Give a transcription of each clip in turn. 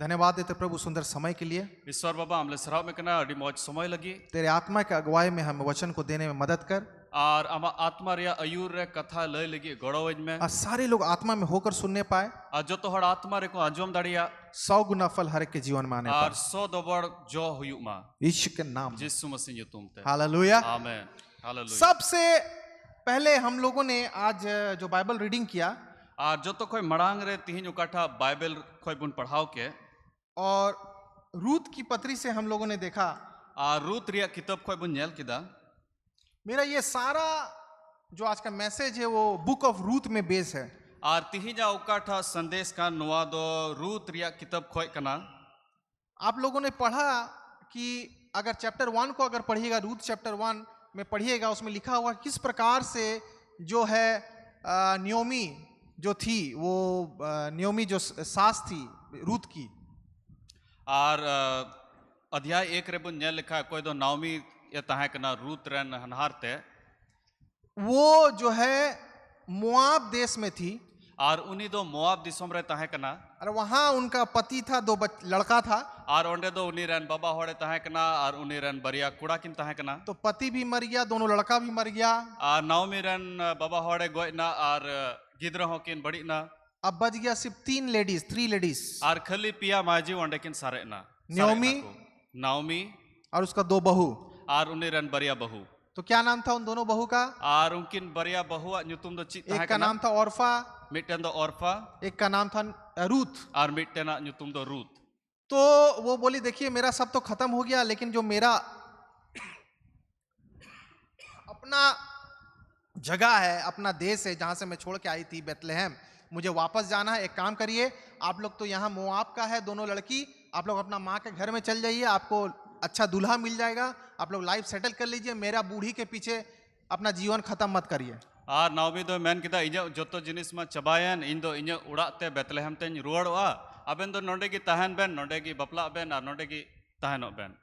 धन्यवाद देते प्रभु सुंदर समय के लिए। ईश्वर बाबा हमले सराव में कना अड़ी मौज समय लगी तेरे आत्मा के अगुवाई में हम वचन को देने में मदद कर और आमा आत्मा रिया अयूर रे कथा लय लगी गड़ोज में और सारे लोग आत्मा में होकर सुनने पाए। और जो तो हर आत्मा रे को अंजुम दाड़िया 100 गुना फल हर एक के जीवन में आने और पाए 100 दबड़ जो हुयु मा यीशु के नाम में। यीशु मसीह ये तुमते हालेलुया। Amen hallelujah. सबसे पहले हम लोगों ने आज जो बाइबल रीडिंग किया और जो तो कोई मड़ांग रे तीन उकाठा बाइबल कोई बुन पढ़ाओ के और रूत की पत्री से हम लोगों ने देखा और रूत रिया किताब कोई बुन नेल किदा। मेरा ये सारा जो आज का मैसेज है वो बुक ऑफ रूत में बेस है। और तिहिजा उकाठा संदेश का नुआ दो रूत रिया किताब खोय कना। आप लोगों ने पढ़ा कि अगर चैप्टर 1 को अगर पढ़िएगा, रूत चैप्टर 1 में पढ़िएगा, उसमें लिखा हुआ किस प्रकार से जो है नियोमी जो थी वो नियोमी जो सास थी रूत की। और अध्याय 1 रे बुन नेल लिखा कोई दो नाओमी ये तहां कना रूत रन हनहारते वो जो है मोआब देश में थी और उन्हीं दो मोआब दिसोम रे तहां कना और वहां उनका पति था, दो लड़का था। और ओंडे दो उन्हीं रन बाबा होड़े तहां कना और उन्हीं रन बरिया कुड़ा किन तहां कना। तो पति भी मर गया, दोनों लड़का भी मर गया। और नाओमी रन बाबा होड़े गोयना और गिद्र हो किन बड़ी ना। अब बच गया सिर्फ 3 लेडीज और खली पिया माजी ओंडे किन सारे ना नाओमी और उसका 2 बहू और उन्हीं रन बरिया बहू। तो क्या नाम था उन दोनों बहू का? और उनकिन बरिया बहू नुतुम दो चित एक का नाम था ओरफा, मिटन दो ओरफा, एक का नाम था रूत और मिटना नुतुम दो रूत। तो वो बोली देखिए मेरा सब तो खत्म हो गया, लेकिन जो मेरा अपना जगह है, अपना देश है जहां से मैं छोड़ के आई थी बेथलेहम, मुझे वापस जाना है। एक काम करिए, आप लोग तो यहाँ मोआब का है, दोनों लड़की, आप लोग अपना माँ के घर में चल जाइए, आपको अच्छा दूल्हा मिल जाएगा, आप लोग लाइफ सेटल कर लीजिए, मेरा बूढ़ी के पीछे अपना जीवन खत्म मत करिए। और नाओमी दो मेन किदा इजा जोतो जिनिस मा चबायन इन दो इजा उड़ाते बेथलेहम तेन रुवाड़वा अबेन दो नोंडे की तहन बेन नोंडे की बपला बेन और नोंडे की तहनो बेन।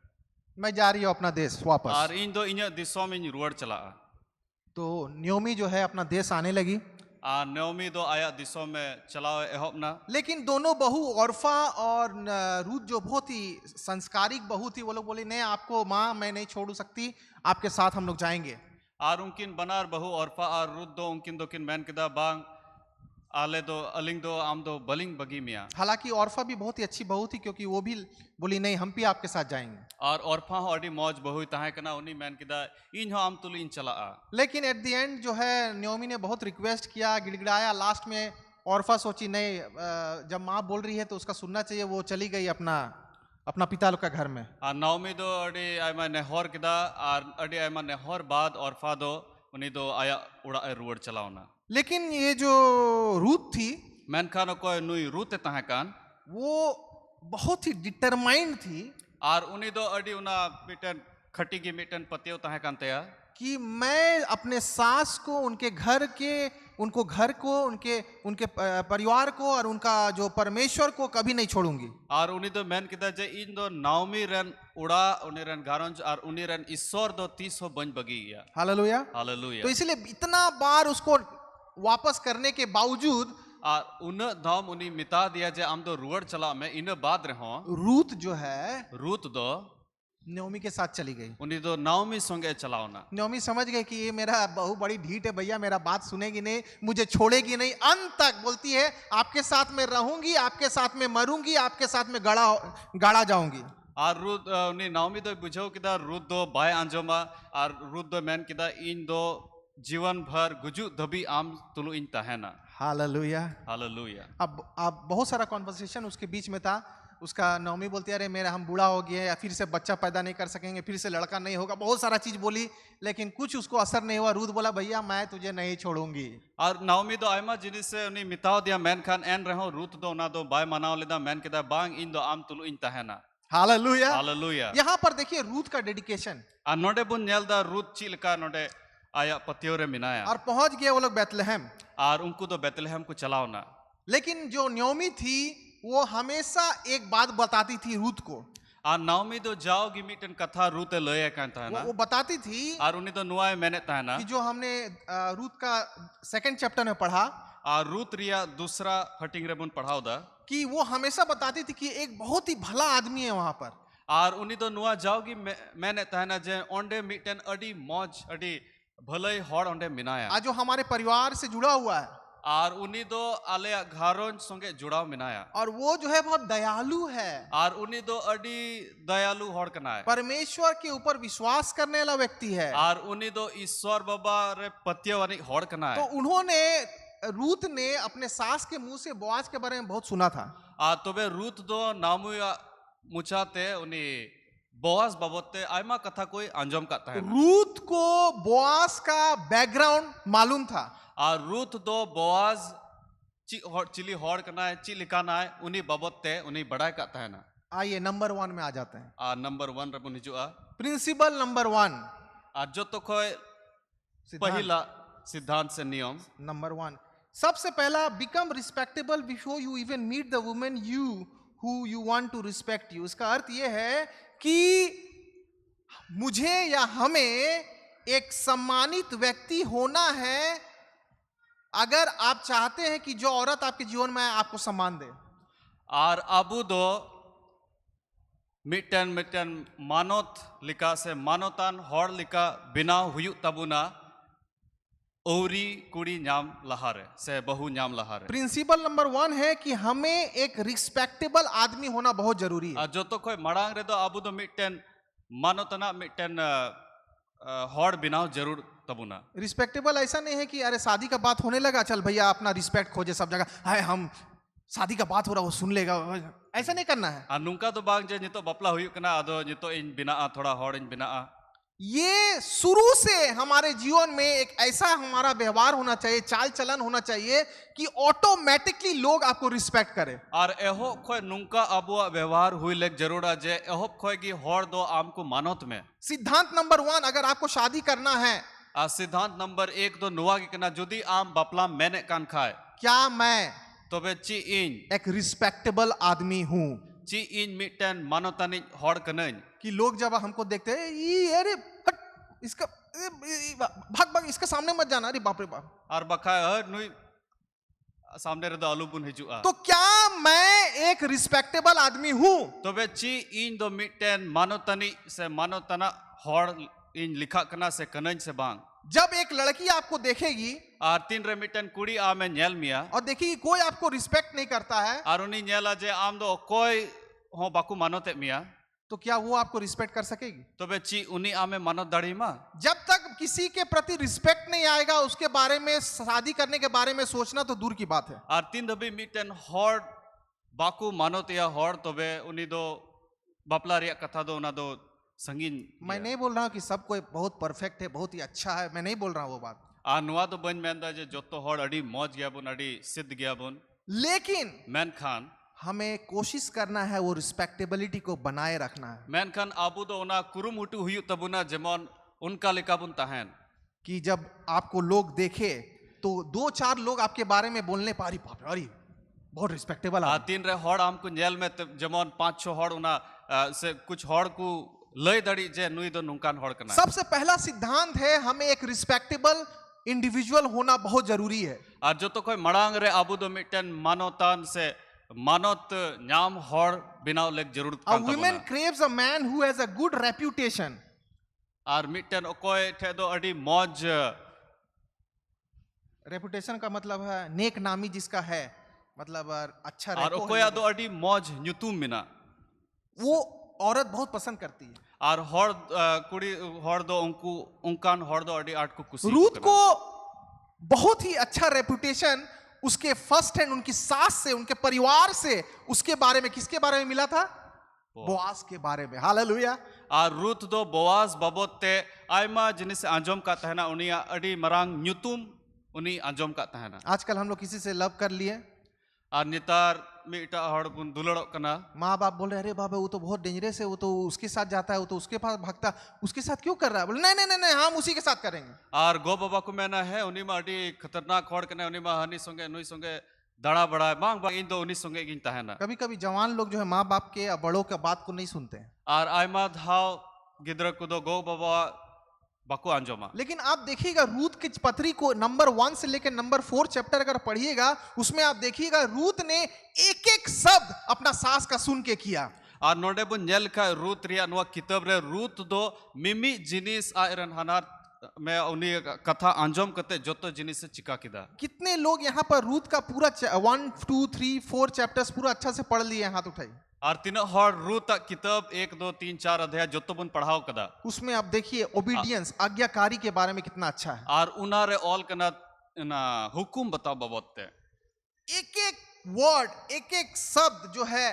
मैं जा रही हूँ अपना देश वापस। और इन दो इजा दिसोम इन रुवाड़ चला। तो नियोमी जो है अपना देश आने लगी और नाओमी दो आया दिसोम में चलाओ एहोपना। लेकिन दोनों बहू ओरफा और रूत जो बहुत ही संस्कारिक बहू थी, वो लोग बोले नहीं आपको माँ मैं नहीं छोड़ सकती, आपके साथ हम लोग जाएंगे। और उनकिन बनार बहू ओरफा और रूत दो उनकिन दो किन मैन किदा बांग आले दो अलिंग दो आम दो बलिंग बगी मिया। हालांकि ओरफा भी बहुत ही अच्छी बहू थी क्योंकि वो भी बोली नहीं हम भी आपके साथ जाएंगे। और ओरफा हो अडी मौज बहू तहां कना उन्हीं मैन किदा इन हो आम तुल इन चला। लेकिन एट द एंड जो है नियोमी ने बहुत रिक्वेस्ट किया, गिड़गिड़ाया, लास्ट में ओरफा सोची नहीं जब माँ बोल रही है तो उसका सुनना चाहिए, वो चली गई अपना पिता लोग का घर में। और नाओमी दो अडी आयमा नेहर किदा और अडी आयमा नेहर बाद ओरफा दो उन्हीं दो आया उड़ा रुवाड़ चलावना। लेकिन ये जो रूत थी मेनखान कोई नुई रूत तहां कान वो बहुत ही डिटरमाइंड थी और उन्हीं दो अडी उना मिटन खटी की मिटन पतियो तहां कान तया कि मैं अपने सास को, उनके घर को, उनके परिवार को और उनका जो परमेश्वर को कभी नहीं छोड़ूंगी। और उन्हीं दो मैन किदा जे इन दो नाओमी रन उड़ा उन्हीं रन गारंज और उन्हीं रन ईश्वर दो 30 हो बन बगीया। Hallelujah hallelujah. तो इसलिए इतना बार उसको वापस करने के बावजूद और उन धाम उन्हीं मिता दिया जे आम दो रुवाड़ चला में इन बाद रहो रूत जो है रूत दो नयोमी के साथ चली गई। उन्हीं दो नाओमी संगे चलाओ ना। नयोमी समझ गई कि ये मेरा बहुत बड़ी ढीठ है भैया, मेरा बात सुनेगी नहीं, मुझे छोड़ेगी नहीं, अंत तक बोलती है आपके साथ में रहूंगी, आपके साथ में मरूंगी, आपके साथ में गाड़ा जाऊंगी। और रूत उन्हीं नाओमी दो बुझाओ किदा रूत दो बाय आंजोमा और रूत दो मैन किदा इन दो जीवन भर गुजु धबी आम तुलु इन तहना। Hallelujah hallelujah. अब बहुत सारा कॉन्वर्सेशन उसके बीच में था। उसका नौमी बोलती है अरे मेरा हम बूढ़ा हो गए, या फिर से बच्चा पैदा नहीं कर सकेंगे, फिर से लड़का नहीं होगा, बहुत सारा चीज बोली, लेकिन कुछ उसको असर नहीं हुआ। रूत बोला भैया मैं तुझे नहीं छोड़ूंगी। और नाओमी दो आयमा जिनिस से उन्हीं मिताओ दिया मैन खान एन रहो रूत दो ना दो बाय मनाओ लेदा मैन किदा बांग इन दो आम तुलु इन तहना। हालेलुया। हालेलुया। यहाँ पर देखिए रूत का डेडिकेशन। और नोडे बुन नेलदा रूत चिलका नोडे आया पतियों रे मिनाया। और पहुंच गए वो लोग बेथलेहम। और उनको तो बेथलेहम को चलाओ ना। लेकिन जो नयोमी थी वो हमेशा एक बात बताती थी रूत को। और नाओमी दो जाओगी मिटन कथा रूत लय कान तहना। वो बताती थी और उन्हीं तो नुआए मैंने तहना कि जो हमने रूत का 2nd चैप्टर में पढ़ा और रूत रिया दूसरा हटिंग रे बन पढ़ाव दा कि वो हमेशा बताती थी कि एक बहुत ही भला आदमी है वहां पर। और उनी दो नुआ जाओगी मैंने तहना जे ओंडे मिटन अडी मौज अडी भलई हॉड़ ओंडे मिनाया आज जो हमारे परिवार से जुड़ा हुआ है, और उनी दो आले घारों संगे जुड़ाव मिनाया और वो जो है बहुत दयालु है, और उनी दो अडी दयालु हॉड़ कनाय परमेश्वर के ऊपर विश्वास करने वाला व्यक्ति है। और उनी दो ईश्वर बाबा रे पत्यवानी हॉड़ तो कनाय उन्होंने, रूत ने अपने सास के मुंह से बोआज के बारे में बहुत सुना था। आ तबे रूत दो नामुया मुचाते उनी बोआज बाबते आयमा कथा कोई अंजम का है रूत को बोआज का बैकग्राउंड मालूम था। और रूत दो बोआज चिली हॉड़ कनाय ची लिकाना है उनी बाबते उनी बड़ाई का है ना। आइए नंबर 1 में आ जाते हैं। आ नंबर 1 रे बन हिजुआ प्रिंसिपल नंबर 1, आ जो तो कोई पहिला सिद्धांत से नियम नंबर 1, सबसे पहला, become respectable before you even meet the women you who you want to respect you. इसका अर्थ यह है कि मुझे या हमें एक सम्मानित व्यक्ति होना है अगर आप चाहते हैं कि जो औरत आपके जीवन में आए आपको सम्मान दे। और अबू दो मिटन मिटन मानोत लिका से मानोतान हॉड़ लिका बिना हुयु तबुना औरी कुड़ी नाम लहारे से बहु नाम लहारे। प्रिंसिपल नंबर 1 है कि हमें एक रिस्पेक्टेबल आदमी होना बहुत जरूरी है। जो तो कोई मड़ांग रे दो अबू दो मिटन मानोतना मिटन हॉड़ बिनाव जरूर तबुना। रिस्पेक्टेबल ऐसा नहीं है कि अरे शादी का बात होने लगा चल भैया अपना रिस्पेक्ट खोजे सब जगह, हाय हम शादी का बात हो रहा वो सुन लेगा, ऐसा नहीं करना है। आ नुंका तो बांग जे नितो बपला हुयु कना आदो नितो इन बिना थोड़ा हॉड़ इन बिना। ये शुरू से हमारे जीवन में एक ऐसा हमारा व्यवहार होना चाहिए, चाल चलन होना चाहिए कि ऑटोमेटिकली लोग आपको रिस्पेक्ट करें। और एहो खोय नुंका अबुआ व्यवहार हुई लेक जरूर जे एहो खोय की हॉड़ दो आमको मानोत में। सिद्धांत नंबर 1, अगर आपको शादी करना है, सिद्धांत नंबर 1 दो नुआ की कना जुदी आम बपला मैंने कान खाए क्या मैं तो बे ची इन एक रिस्पेक्टेबल आदमी हूं? ची इन मिटन मानोतानी हॉड़ कनन कि लोग जब हमको देखते हैं ये अरे हट इसका भाग भाग इसके सामने मत जाना, अरे बाप रे बाप, और बखा नुई सामने रे दो आलू बुन हिजुआ। तो क्या मैं एक रिस्पेक्टेबल आदमी हूं? तो बे ची इन दो मिटन मानोतानी से मानोतना हॉड़ इन लिखा कना से कनन से बांग। जब एक लड़की आपको देखेगी और 3 रे मिटन कुड़ी आ में नेल मिया और देखिए कोई आपको रिस्पेक्ट नहीं करता है, और उनी नेला जे आम दो कोई हो बाकू मानोते मिया, तो क्या वो आपको रिस्पेक्ट कर सकेगी? तो बे ची उनी आमे मानोत दाड़ी मा। जब तक किसी के प्रति रिस्पेक्ट नहीं आएगा उसके बारे में, शादी करने के बारे में सोचना तो दूर की बात है। और 3 दबी मिटन हॉड़ बाकू मानोत या हॉड़ तो बे उनी दो बपला रिया कथा दो उना दो संगीन। मैं नहीं बोल रहा हूँ कि सब कोई बहुत परफेक्ट है, बहुत ही अच्छा है, मैं नहीं बोल रहा हूँ वो बात। आ नुआ तो बन मेंदा जे जोतो हॉड़ अडी मौज गया बुन अडी सिद्ध गया बुन, लेकिन मैन खान हमें कोशिश करना है वो रिस्पेक्टेबिलिटी को बनाए रखना है मैन खान आबू दो उना कुरुमुटु हुयु तबुना जेमन उनका लेका बुन तहन कि जब आपको लोग देखे तो 2-4 लोग आपके बारे में बोलने पारी बाप रे, अरे बहुत रिस्पेक्टेबल आ आदमी। 3 रे हॉड़ आमको नेल में जेमन 5-6 हॉड़ उना से कुछ हॉड़ को लय दड़ी जे नुई दो नुकान हॉड़ कना। सबसे पहला सिद्धांत है हमें एक रिस्पेक्टेबल इंडिविजुअल होना बहुत जरूरी है। और जो तो कोई मड़ांग रे आबू दो मिटन मानोतान से मानोत नाम हॉड़ बिनाव लेक जरूर A कान woman तबुना। craves a man who has a good reputation. और मिटन ओकोय ठे दो अडी मौज रेपुटेशन का मतलब है नेक नामी जिसका है, मतलब अच्छा और रेपो ओकोया है, दो अडी मौज न्यूतुम मिना। वो औरत बहुत पसंद करती है। और हॉड़ कुड़ी हॉड़ दो उनको उनकान हॉड़ दो अडी आठ को कुसी रूथ को बहुत ही अच्छा रेपुटेशन उसके फर्स्ट हैंड उनकी सास से, उनके परिवार से, उसके बारे में, किसके बारे में मिला था? बोआज के बारे में। हालेलुया। और रूथ दो बोआज बाबोते आयमा जिनिस आंजोम का तहना उनिया अडी मरांग न्यूतुम उनी आंजोम का तहना। आजकल हम लोग किसी से लव कर लिए और नितार मिटा हॉड़ बुन दुलड़ो कना, माँ बाप बोल रहे अरे बाबा वो तो बहुत डेंजरस है, वो तो उसके साथ जाता है, वो तो उसके पास भागता, उसके साथ क्यों कर रहा है? बोले नहीं नहीं नहीं हम उसी के साथ करेंगे। और गो बाबा को मैंने है उनी मा अडी खतरनाक हॉड़ कने उनी मा हनी संगे नुई संगे दड़ा बड़ा बांग बांग इन दो उनी संगे गिन तहना। कभी कभी जवान लोग जो है माँ बाप के या बड़ों के बात को नहीं सुनते हैं। और आयमा धाव गिद्र को दो गो बाबा बाको आंजोमा लेकिन आप देखिएगा रूत की पत्री को नंबर 1 से लेकर नंबर 4 चैप्टर अगर पढ़िएगा, उसमें आप देखिएगा रूत ने एक एक शब्द अपना सास का सुन के किया। और नोडे बुन नेल का रूत रिया नुआ किताब रे रूत दो मिमी जिनिस आयरन हनार में उनी कथा आंजोम करते जोतो जिनिस से चिका किदा। कितने लोग यहाँ पर रूत का पूरा 1 2 3 4 चैप्टर्स पूरा अच्छा से पढ़ लिए? हाथ उठाइए। और तीनों हर रूत किताब 1 2 3 4 अध्याय जोतो बुन पढ़ाओ कदा। उसमें आप देखिए ओबीडियंस, आज्ञाकारी के बारे में कितना अच्छा है। और उनारे ऑल कना ना हुकुम बताओ बबोते। एक एक वर्ड, एक एक शब्द जो है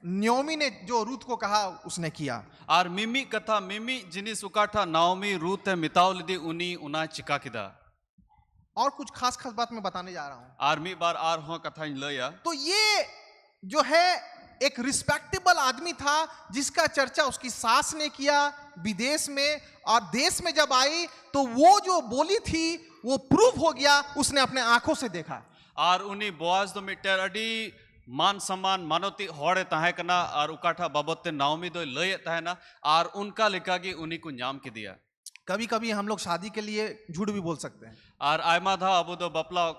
न्योमी ने जो रूत को कहा उसने किया। और मिमी कथा मिमी जिनिस उकाठा नाओमी रूत है मिताव लिदी उनी उना चिका किदा। और कुछ खास खास बात मैं बताने जा रहा हूं। और मी बार आर हो कथा इन लया। तो ये जो है एक रिस्पेक्टेबल आदमी था जिसका चर्चा उसकी सास ने किया विदेश में, और देश में जब आई तो वो जो बोली थी वो प्रूव हो गया, उसने अपने आंखों से देखा। और उनी बोआज दो मिटर अडी मान सम्मान मानवती होड़े ताहे कना और उकाठा बाबते नाओमी दो लय ताहे ना और उनका लिखा कि उन्हीं को नाम के दिया। कभी कभी हम लोग शादी के लिए झूठ भी बोल सकते हैं। और आयमा था अबू दो बपला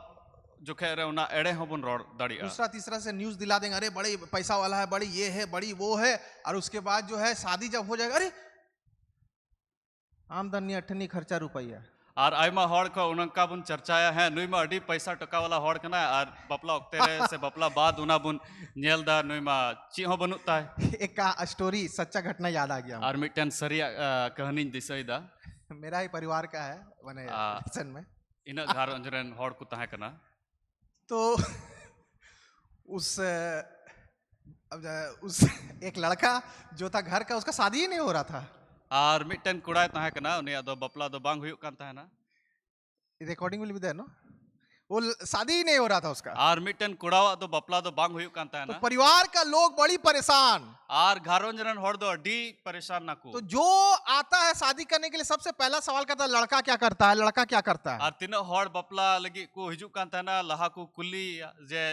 जो कह रहे उना एड़े हो बुन रोड दाड़ी दूसरा तीसरा से न्यूज दिला देंगे, अरे बड़ी पैसा वाला है, बड़ी ये है, बड़ी वो है, और उसके बाद जो है शादी जब हो जाएगा, अरे आमदनी अठनी खर्चा रुपया। और आयमा हॉड़ को उनका बुन चर्चाया है नुई में अडी पैसा टका वाला हॉड़ कना और बपला उक्ते रहे से बपला बाद उना बुन नेल दा नुई में ची हो बनुता है। एक का स्टोरी सच्चा घटना याद आ गया। और मिटन सरिया कहानी दिसई दा मेरा ही परिवार का है माने किचन में इन घर अंजरन हॉड़ को ताहे कना। तो उस एक लड़का जो था घर का, उसका शादी ही नहीं हो रहा था। और मिटन कुड़ाय ताहे कना उनी अदो बपला दो बांग हुयुक कान ताहे ना। Recording will be there no. वो शादी ही नहीं हो रहा था उसका। और मिटन कुड़ावा दो बपला दो बांग हुयुक कान ताहे तो ना। परिवार का लोग बड़ी परेशान। और घरोंजरन हॉड़ दो अडी परेशान ना को। तो जो आता है शादी करने के लिए सबसे पहला सवाल करता है लड़का क्या करता है, लड़का क्या करता है। और तीनों हॉड़ बपला लगी को हिजुक कान ताहे ना लहा को कुली जे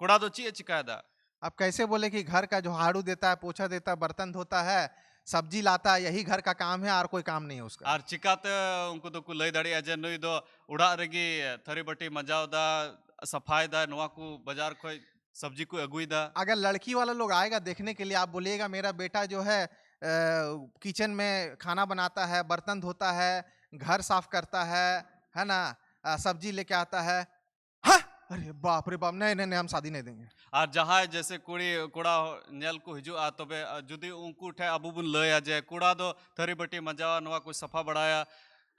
कुड़ा दो ची चिकायदा। अब कैसे बोले कि घर का जो झाड़ू देता है, पोछा देता है, बर्तन धोता है, सब्जी लाता है, यही घर का काम है और कोई काम नहीं है उसका। और चिकाते उनको तो को लय दाड़ी अजे नुई दो उड़ा रेगी थरी बटी मजाव दा सफाई दा नवा को बाजार खोई सब्जी को अगुई दा। अगर लड़की वाला लोग आएगा देखने के लिए, आप बोलिएगा मेरा बेटा जो है किचन में खाना बनाता है, बर्तन धोता है, घर साफ करता है ना, सब्जी लेके आता है, हाँ अरे बाप रे बाप, नहीं नहीं नहीं हम शादी नहीं देंगे। और जहाँ जैसे कुड़ी कुड़ा नेल को हिजू आ तबे जुदी उनको उठे अबू बुन लय आजे कुड़ा दो थरी बटी मजावा नवा को सफा बढ़ाया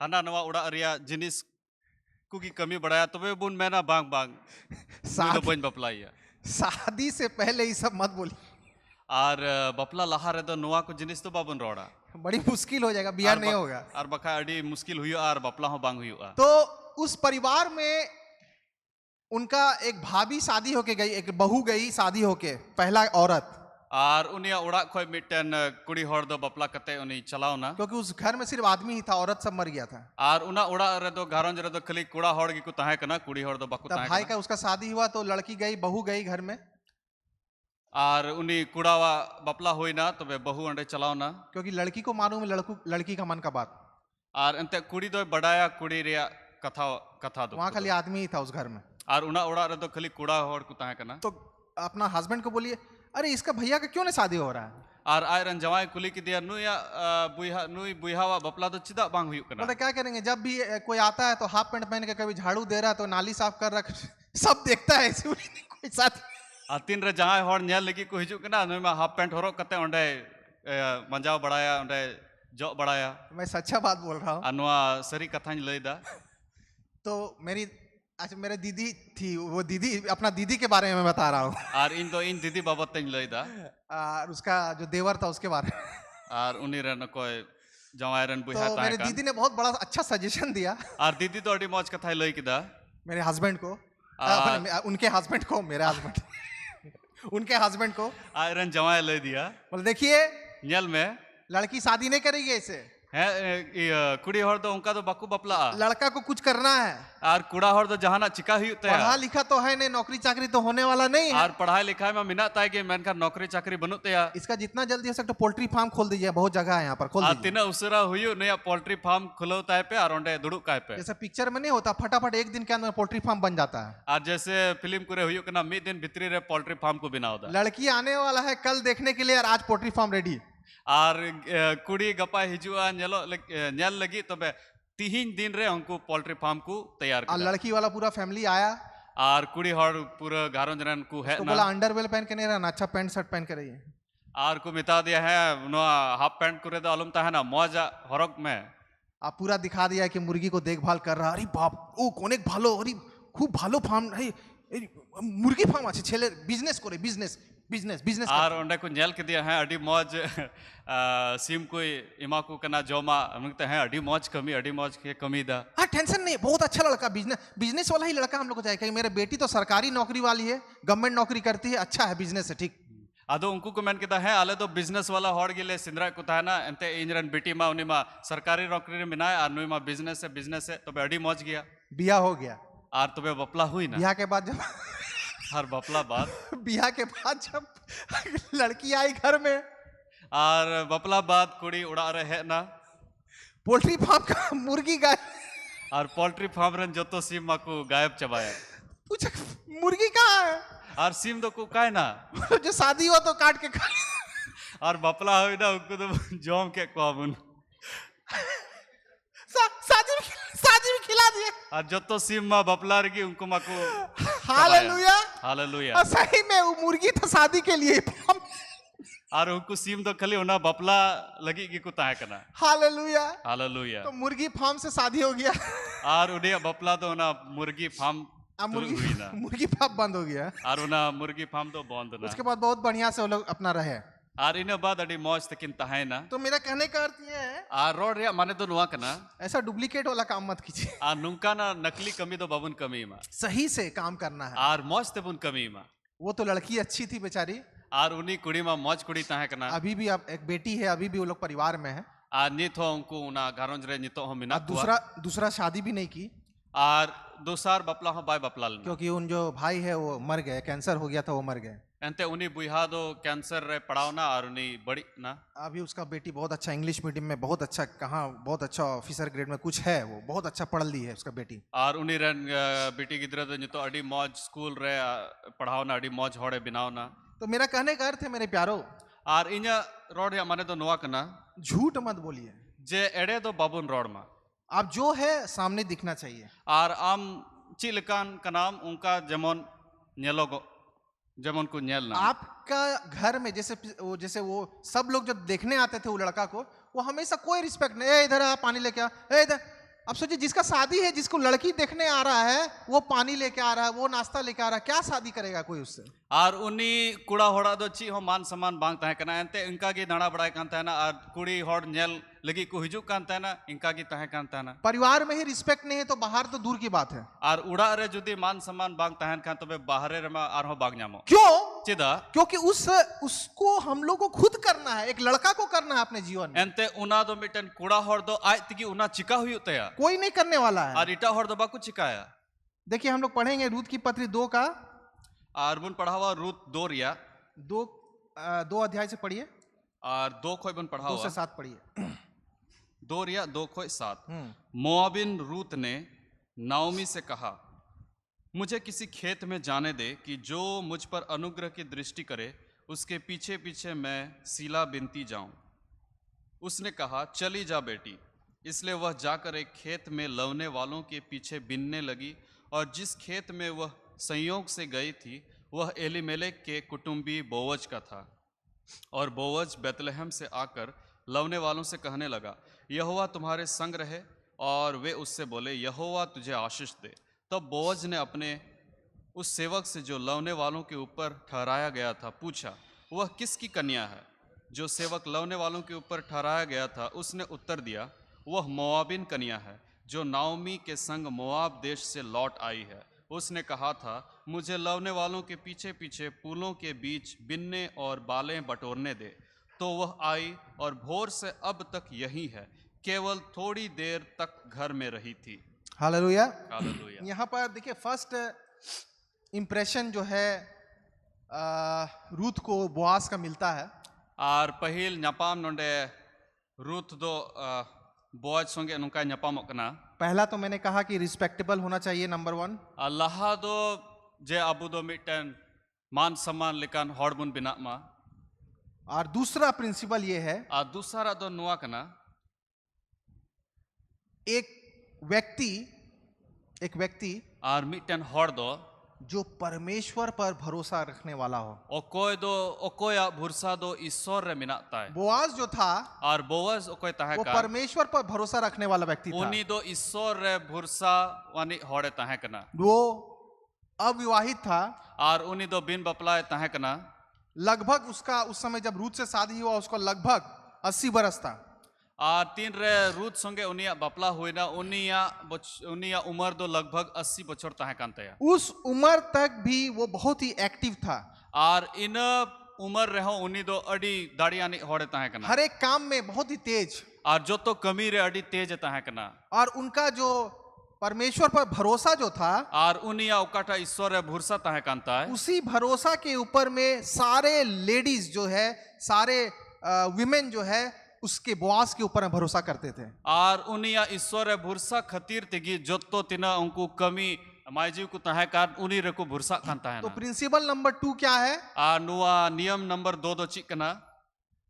हना नवा उड़ा रिया जिनिस को की कमी बढ़ाया तबे बुन मैना बांग बांग तो बन बपलाइया। शादी से पहले ये सब मत बोली। और बपला लहा रे दो नवा को जिनिस तो बाबुन रोड़ा बड़ी मुश्किल हो जाएगा, बियाह नहीं होगा। और बखा अड़ी मुश्किल हुई और बपला हो बांग हुई। तो उस परिवार में उनका एक भाभी शादी होके गई, एक बहू गई शादी होके, पहला औरत। और उनिया उड़ा खोय मिटन कुड़ी हॉड़ दो बपला कते उनी चलाओ ना, क्योंकि उस घर में सिर्फ आदमी ही था, औरत सब मर गया था। और उना उड़ा रे दो घरों जरे दो खाली कुड़ा हॉड़ की को ताहे कना कुड़ी हॉड़ दो बकु तब ताहे भाई कना। का उसका शादी हुआ तो लड़की गई, बहू गई घर में, और उनी कुड़ावा बपला हुई ना तबे बहू अंडे चलाओ ना, क्योंकि लड़की को मालूम है लड़की का मन का बात। और अंते कुड़ी दो बढ़ाया कुड़ी रिया कथा कथा दो वहां खाली आदमी ही था उस घर में। और उना उड़ा रे दो खाली कुड़ा हॉड़ को ताहे कना। तो अपना हस्बैंड को बोलिए, अरे इसका भैया का क्यों नहीं शादी हो रहा है। और आयरन जवाई कुली की दिया नुया बुइहा नुई बुइहावा बपला तो चिदा बांग हुई कना। बोलते क्या करेंगे, जब भी कोई आता है तो हाफ पैंट पहन के, कभी झाड़ू दे रहा है तो नाली साफ कर रहा है, सब देखता है ऐसे कोई साथ। और तीन रे जहां हॉड़ नेल लगी को हिजू कना नुई में हाफ पैंट हॉरो कते ओंडे मंजाव बढ़ाया ओंडे जो बढ़ाया। मैं सच्चा बात बोल रहा हूँ। अनुआ सरी कथा लय दा। तो मेरी अच्छा मेरे दीदी थी, वो दीदी अपना दीदी के बारे में बता रहा हूँ। और इन दीदी बाबत तंग लय दा। और उसका जो देवर था उसके बारे में। और उन्हीं रन कोई जवाई रन बुझा तो ता मेरी दीदी ने बहुत बड़ा अच्छा सजेशन दिया और दीदी तो अड़ी मौज कथा लय किदा मेरे हस्बैंड को, उनके हस्बैंड को, मेरे हस्बैंड उनके हस्बैंड को आयरन जवाई लय दिया। बोले देखिए नेल में लड़की शादी नहीं करेगी ऐसे, है कुड़ी हर दो उनका तो बाकू बपला लड़का को कुछ करना है, और कुड़ा हर दो जहाना चिका हुई पढ़ा लिखा तो है नहीं, नौकरी चाकरी तो होने वाला नहीं है। और पढ़ाई लिखाई में मिना ताई के मेनका नौकरी चाकरी बनू तया इसका जितना जल्दी हो सकता पोल्ट्री फार्म खोल दीजिए, बहुत जगह है यहाँ पर, खोल दीजिए। तीना उसरा हुई नया पोल्ट्री फार्म खुलो ताय पे और ओंडे दुड़ुक काय पे जैसे पिक्चर में नहीं होता, फटाफट एक दिन के अंदर पोल्ट्री फार्म बन जाता है। और जैसे फिल्म कुरे हुई कना मिड दिन भितरी रे पोल्ट्री फार्म को बनाओ दा लड़की आने वाला है कल देखने के लिए और आज पोल्ट्री फार्म रेडी। और कुड़ी गपा हिजुआ नेल लगी तबे 3 दिन रे उनको पोल्ट्री फार्म को तैयार और किया लड़की वाला पूरा फैमिली आया, और कुड़ी हर पूरा घरों जन को है तो ना बोला अंडरवेयर पहन के नहीं रहना, अच्छा पैंट शर्ट पहन के रहिए। और को मिता दिया है हाफ पैंट कुरे दा अलम ता है ना मौजा हरक में आप पूरा दिखा दिया कि मुर्गी को देखभाल कर रहा। अरे बाप ओ अनेक भालो, अरे खूब भालो फार्म है, मुर्गी फार्म আছে ছেলে बिजनेस करे, बिजनेस बिजनेस बिजनेस। और ओंडे को नेल के दिया है अडी मौज सिम कोई इमा को कना जोमा हमते हैं अडी मौज के कमी दा। हाँ टेंशन नहीं, बहुत अच्छा लड़का, बिजनेस बिजनेस वाला ही लड़का हम लोग को चाहिए, क्योंकि मेरे बेटी तो सरकारी नौकरी वाली है, गवर्नमेंट नौकरी करती है, अच्छा है, बिजनेस है, ठीक। अदो उनको को मेन किता है आले तो बिजनेस वाला हॉड गिले सिंद्रा को था ना एंते इंजरन बेटी मा उनी मा सरकारी नौकरी रे मिनाय और नुई मा बिजनेस है तो अडी मौज गया बिया हो गया। और तबे बपला हुई ना बिया के बाद जब हर बपला बाद बिया के बाद जब लड़की आई घर में, और बपला बाद कुड़ी उड़ा रहे है ना पोल्ट्री फार्म का मुर्गी गाय और पोल्ट्री फार्म रन जो तो सीम मा को गायब चबाया पूछा मुर्गी कहाँ है, और सीम दो को काय ना जो शादी हो तो काट के खा। और बपला हुई ना उनको तो जॉम के कोमुन शादी भी खिला दिए। और जो तो सीम मा बपला रगी उनको मा को हालेलुया हालेलुया। और सही में वो मुर्गी था शादी के लिए। और उनको सीम तो खाली उना बपला लगी की को ताहे करना हालेलुया। हालेलुया। तो मुर्गी फार्म से शादी हो गया और उन्हें बपला तो ना मुर्गी फार्म हुई ना मुर्गी फार्म बंद हो गया, और उना मुर्गी फार्म तो बंद ना। उसके बाद बहुत बढ़िया से वो लोग अपना रहे। और इन्हें बाद अड़ी मौज तकिन ताहे ना। तो मेरा कहने का अर्थ ये है, और रोड रे माने तो नुआ कना ऐसा डुप्लीकेट वाला काम मत कीजिए, और नुका ना नकली कमी तो बाबुन कमी मा सही से काम करना है। और मौज ते बुन कमी मा वो तो लड़की अच्छी थी बेचारी, और उन्हीं कुड़ी मा मौज कुड़ी ताहे कना अभी भी अब एक बेटी है, अभी भी वो लोग परिवार में है। और नित हो उनको उना घरों रे नितो हो मिना दूसरा शादी भी नहीं की, और दूसर बपला हो बाय बपला क्योंकि उन जो भाई है वो मर गए, कैंसर हो गया था, वो मर गए। एंते उन्हीं बुहा दो कैंसर रे पड़ाव ना और उन्हीं बड़ी ना। अभी उसका बेटी बहुत अच्छा इंग्लिश मीडियम में, बहुत अच्छा, कहाँ बहुत अच्छा ऑफिसर ग्रेड में कुछ है, वो बहुत अच्छा पढ़ ली है उसका बेटी। और उन्हीं रन बेटी गिद्र तो नितो अड़ी मौज स्कूल रे पढ़ाओ ना अड़ी मौज होड़े बिनाओ ना। तो मेरा कहने का अर्थ है मेरे प्यारो, और इन्या रोड या माने तो नुआ कना झूठ मत बोलिए, जे एड़े तो बाबुन रोड मा आप जो है सामने दिखना चाहिए। और आम चिलकान का नाम उनका जमन नेलोगो जमन को नेल ना। आपका घर में जैसे वो सब लोग जब देखने आते थे वो लड़का को, वो हमेशा कोई रिस्पेक्ट नहीं, ए इधर आ पानी लेके आ, ए इधर। अब सोचिए जिसका शादी है, जिसको लड़की देखने आ रहा है, वो पानी लेके आ रहा है, वो नाश्ता लेके आ रहा है, क्या शादी करेगा कोई उससे। और उन्हीं कुड़ा होड़ा दो ची हो मान सम्मान बांग ताहे कना एंते इनका की दाना बड़ाई कान ताहे ना। और कुड़ी होड़ नेल लगी को हिजू कान ताहे ना, इनका की ताहे कान ताहे ना। परिवार में ही रिस्पेक्ट नहीं है तो बाहर तो दूर की बात है। और उड़ा रे जुदी मान सम्मान बांग ताहे कान तो बे बाहरे रे मा आर हो बांग जामो। क्यों? चिदा क्योंकि उसको हम लोग को खुद करना है, एक लड़का को करना है अपने जीवन में। एंते उना दो मिटन कुड़ा होड़ दो आज तकी उना चिका हुई तया कोई नहीं करने वाला है। और इटा होड़ दो बाकू चिकाया। देखिए हम लोग पढ़ेंगे रूत की पत्री 2 का, और बुन पढ़ा हुआ रूत 2 रिया 2 अध्याय से पढ़िए, और 2 खोई बुन पढ़ा 2 हुआ से 7 पढ़िए। 2 रिया 2 खोई 7। मोआबिन रूत ने नाओमी से कहा, मुझे किसी खेत में जाने दे कि जो मुझ पर अनुग्रह की दृष्टि करे उसके पीछे पीछे मैं सीला बिनती जाऊं। उसने कहा, चली जा बेटी। इसलिए वह जाकर एक खेत में लवने वालों के पीछे बिनने लगी, और जिस खेत में वह संयोग से गई थी वह एलीमेलेक के कुटुंबी बोवज का था। और बोवज बेतलहम से आकर लवने वालों से कहने लगा, यहोवा तुम्हारे संग रहे। और वे उससे बोले, यहोवा तुझे आशीष दे। तब बोवज ने अपने उस सेवक से जो लवने वालों के ऊपर ठहराया गया था पूछा, वह किसकी कन्या है? जो सेवक लवने वालों के ऊपर ठहराया गया था उसने उत्तर दिया, वह मोआबिन कन्या है जो नाओमी के संग मोआब देश से लौट आई है। उसने कहा था, मुझे लवने वालों के पीछे पीछे फूलों के बीच बिनने और बालें बटोरने दे। तो वह आई और भोर से अब तक यही है। केवल थोड़ी देर तक घर में रही थी। हालेलुया। हालेलुया। यहाँ पर देखिए फर्स्ट इम्प्रेशन जो है रूथ को बोआज का मिलता है। आर पहिल ᱧᱟᱯᱟᱢ नोंडे रूथ दो बोआज संगे नुका ᱧᱟᱯᱟᱢᱚᱜ कना। पहला तो मैंने कहा कि रिस्पेक्टेबल होना चाहिए, नंबर 1। लहा दो जे अबू दो मिटन मान सम्मान लेकान हॉड़ बुन बिना मा। और दूसरा प्रिंसिपल ये है, आ दूसरा दो नुआ कना एक व्यक्ति आर मिटन हॉड़ दो जो परमेश्वर पर भरोसा रखने वाला हो। ओकोय दो ओकोया भरोसा दो ईश्वर रे मिना ताय। बोआज जो था आर बोआज ओकोय ताहे वो का परमेश्वर पर भरोसा रखने वाला व्यक्ति था। उनी दो ईश्वर रे भरोसा वानी हॉड़े ताहे कना। वो अविवाहित था। आर उनी दो बिन बपलाए ताहे कना। लगभग उसका उस समय जब रूथ से शादी हुआ उसको लगभग 80 बरस था। आर तीन रे रूथ संगे उनिया बपला हुईना उनिया उम्र दो लगभग 80 बछर ताहे कान तया। उस उम्र तक भी वो बहुत ही एक्टिव था। आर इन उम्र रहो उनी दो अडी दाड़ियानी हॉड़े ताहे कना। हर एक काम में बहुत ही तेज। आर जो तो कमी रे अडी तेज ताहे कना। और उनका जो परमेश्वर पर भरोसा जो था आर उनिया उकाटा ईश्वर रे भरोसा ताहे कांता है। उसी भरोसा के ऊपर में सारे लेडीज जो है, सारे विमेन जो है उसके बोआज के ऊपर भरोसा करते थे। आर उनिया ईश्वर रे भरोसा खतीर तेगी जोतो तिना उनको कमी मायजीव को ताहे कान उनी रे को भरोसा कांता है तो ना। प्रिंसिपल नंबर 2 क्या है? आ नुआ नियम नंबर 2 दो चिक कना।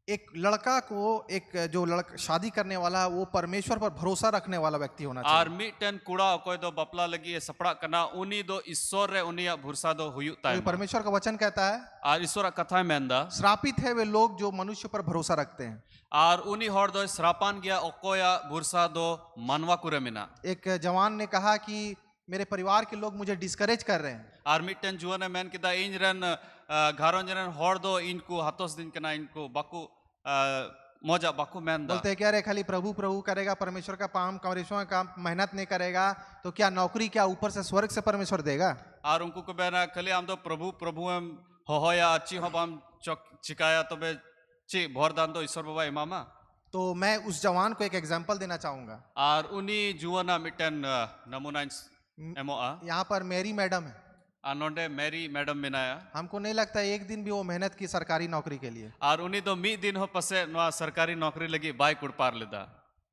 एक लड़का को, एक जो लड़का शादी करने वाला वो परमेश्वर पर भरोसा रखने वाला व्यक्ति होना चाहिए। आर मिटन कुड़ा कोई दो बपला लगी सपड़ा कना उनी दो ईश्वर रे उनिया भरोसा दो हुयु ताय। तो परमेश्वर का वचन कहता है आर ईश्वर कथा मेंदा श्रापित है वे लोग जो मनुष्य पर भरोसा रखते हैं। आर उनी हॉड़ दो श्रापान गया ओकोया भरोसा दो मानवा कुरे मिना। एक जवान ने कहा कि मेरे परिवार के लोग मुझे डिस्करेज कर रहे हैं। आर मिटन जुआने मेन किदा इन रन घारों जन हॉड़ दो इनको हाथोस दिन कना इनको बाकू मौजा बाकू मेंदा। बोलते हैं क्या रे खाली प्रभु प्रभु करेगा, परमेश्वर का परमेश्वर का मेहनत नहीं करेगा तो क्या नौकरी क्या ऊपर से स्वर्ग से परमेश्वर देगा? आर उनको को बेना खाली हम तो प्रभु प्रभु एम होया अच्छी हो बाम चिकाया तो बे ची भोर दान दो ईश्वर बाबा इमामा। तो मैं उस जवान को एक एग्जाम्पल देना चाहूंगा। आर उनी जुआना मिटन नमूना एमो आ यहाँ पर मेरी मैडम है। नोंडे मेरी मैडम मिनाया। हमको नहीं लगता एक दिन भी वो मेहनत की सरकारी नौकरी के लिए। आर उनी दो मी दिन हो पसे नवा सरकारी नौकरी लगी बाई कुड़ पार लेदा।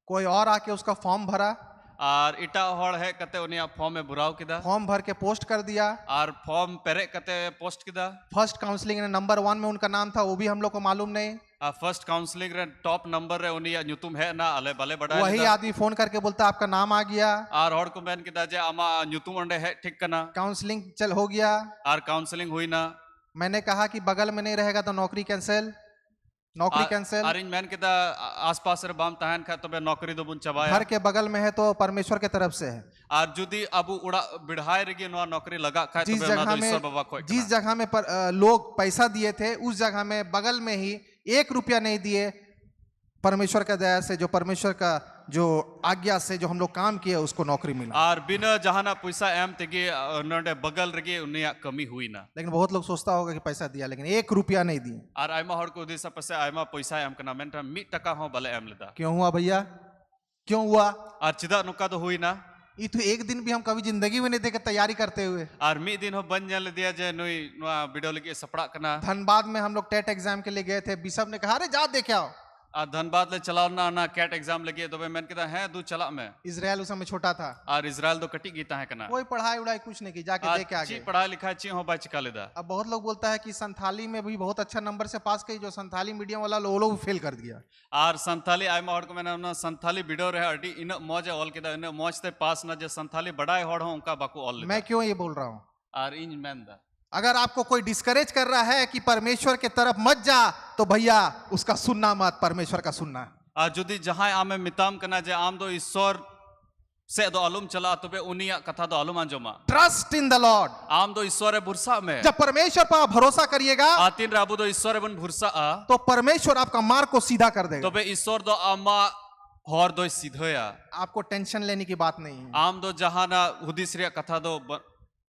कोई और आके उसका फॉर्म भरा, आर इटा हॉड़ है कते उनिया फॉर्म में बुराव किदा। फॉर्म भर के पोस्ट कर दिया। आर फॉर्म पेरे कते पोस्ट किदा। फर्स्ट काउंसलिंग में नंबर 1 में उनका नाम था, वो भी हम लोग को मालूम नहीं। फर्स्ट काउंसलिंग रे टॉप नंबर रे उनिया न्यूतुम है ना अले भले बड़ा वही आदमी फोन करके बोलता आपका नाम आ गया। आर हॉड़ को मैन किदा जे आमा न्यूतुम अंडे है ठीक कना। काउंसलिंग चल हो गया। आर काउंसलिंग हुई ना। मैंने कहा कि बगल में नहीं रहेगा तो नौकरी कैंसिल, नौकरी कैंसिल। आर इन मैन किदा आसपास रे बाम तहन खा तो बे नौकरी दो बुन चबाया। घर के बगल में है तो परमेश्वर के तरफ से है। आर जुदी अबु उड़ा बिढ़ाए रगी नो नौकरी लगा खा तो जिस बे ना जगह तो ईश्वर बाबा में को जिस जगह में लोग पैसा दिए थे उस जगह में बगल में ही 1 रुपया नहीं दिए। परमेश्वर का दया से, जो परमेश्वर का जो आज्ञा से जो हम लोग काम किए उसको नौकरी मिला। आर बिना जहाना पैसा एम तेगे नोंडे बगल रगे उनिया कमी हुई ना। लेकिन बहुत लोग सोचता होगा कि पैसा दिया, लेकिन 1 रुपया नहीं दिए। आर आयमा हॉड़ को दिसा पसे आयमा पैसा एम कना मेंटा 1 टका हो भले एम लेदा। क्यों हुआ भैया, क्यों हुआ? आर चिदा नुका तो हुई ना। ये तो एक दिन भी हम कभी जिंदगी में नहीं देखे तैयारी करते हुए। आर मी दिन हो बन जल दिया जे नुई नुआ वीडियो लगी सपड़ा कना। धनबाद में हम लोग टेट एग्जाम के लिए गए थे, बिशप ने कहा अरे जा देखे आओ। आ धनबाद ले चलाओ ना ना कैट एग्जाम लगी तो मैंने कहा है दू चला में। इजराइल उस समय छोटा था। और इजराइल तो कटी गीता है कना। कोई पढ़ाई उड़ाई कुछ नहीं की, जाके देख के आ गए। पढ़ाई लिखाई ची हो बाई चिका लेदा। अब बहुत लोग बोलता है कि संथाली में भी बहुत अच्छा नंबर से पास की, जो संथाली मीडियम वाला लोग फेल कर दिया। और संथाली आयमा हॉड़ को मैंने ना संथाली वीडियो रहे अडी इन मौज ऑल किदा इन मौज ते पास ना जे संथाली बड़ाई हॉड़ हो उनका बाकू ऑल। मैं क्यों ये बोल रहा हूँ? और इन मेंदा अगर आपको कोई डिस्करेज कर रहा है कि परमेश्वर के तरफ मत जा तो भैया उसका सुनना मत, परमेश्वर का सुनना। और जुदी जहां आमे मिताम कना जे आम दो ईश्वर से दो आलूम चला तो बे उनिया कथा दो आलूम अंजोमा। Trust in the lord. आम दो ईश्वर भरोसा में। जब परमेश्वर पर भरोसा करिएगा आतीन राबू दो ईश्वर बन भरोसा तो परमेश्वर आपका मार्ग को सीधा कर देगा। तो बे ईश्वर दो आमा हॉर दो सीधोया। आपको टेंशन लेने की बात नहीं है। आम दो जहाना हुदिस रे कथा दो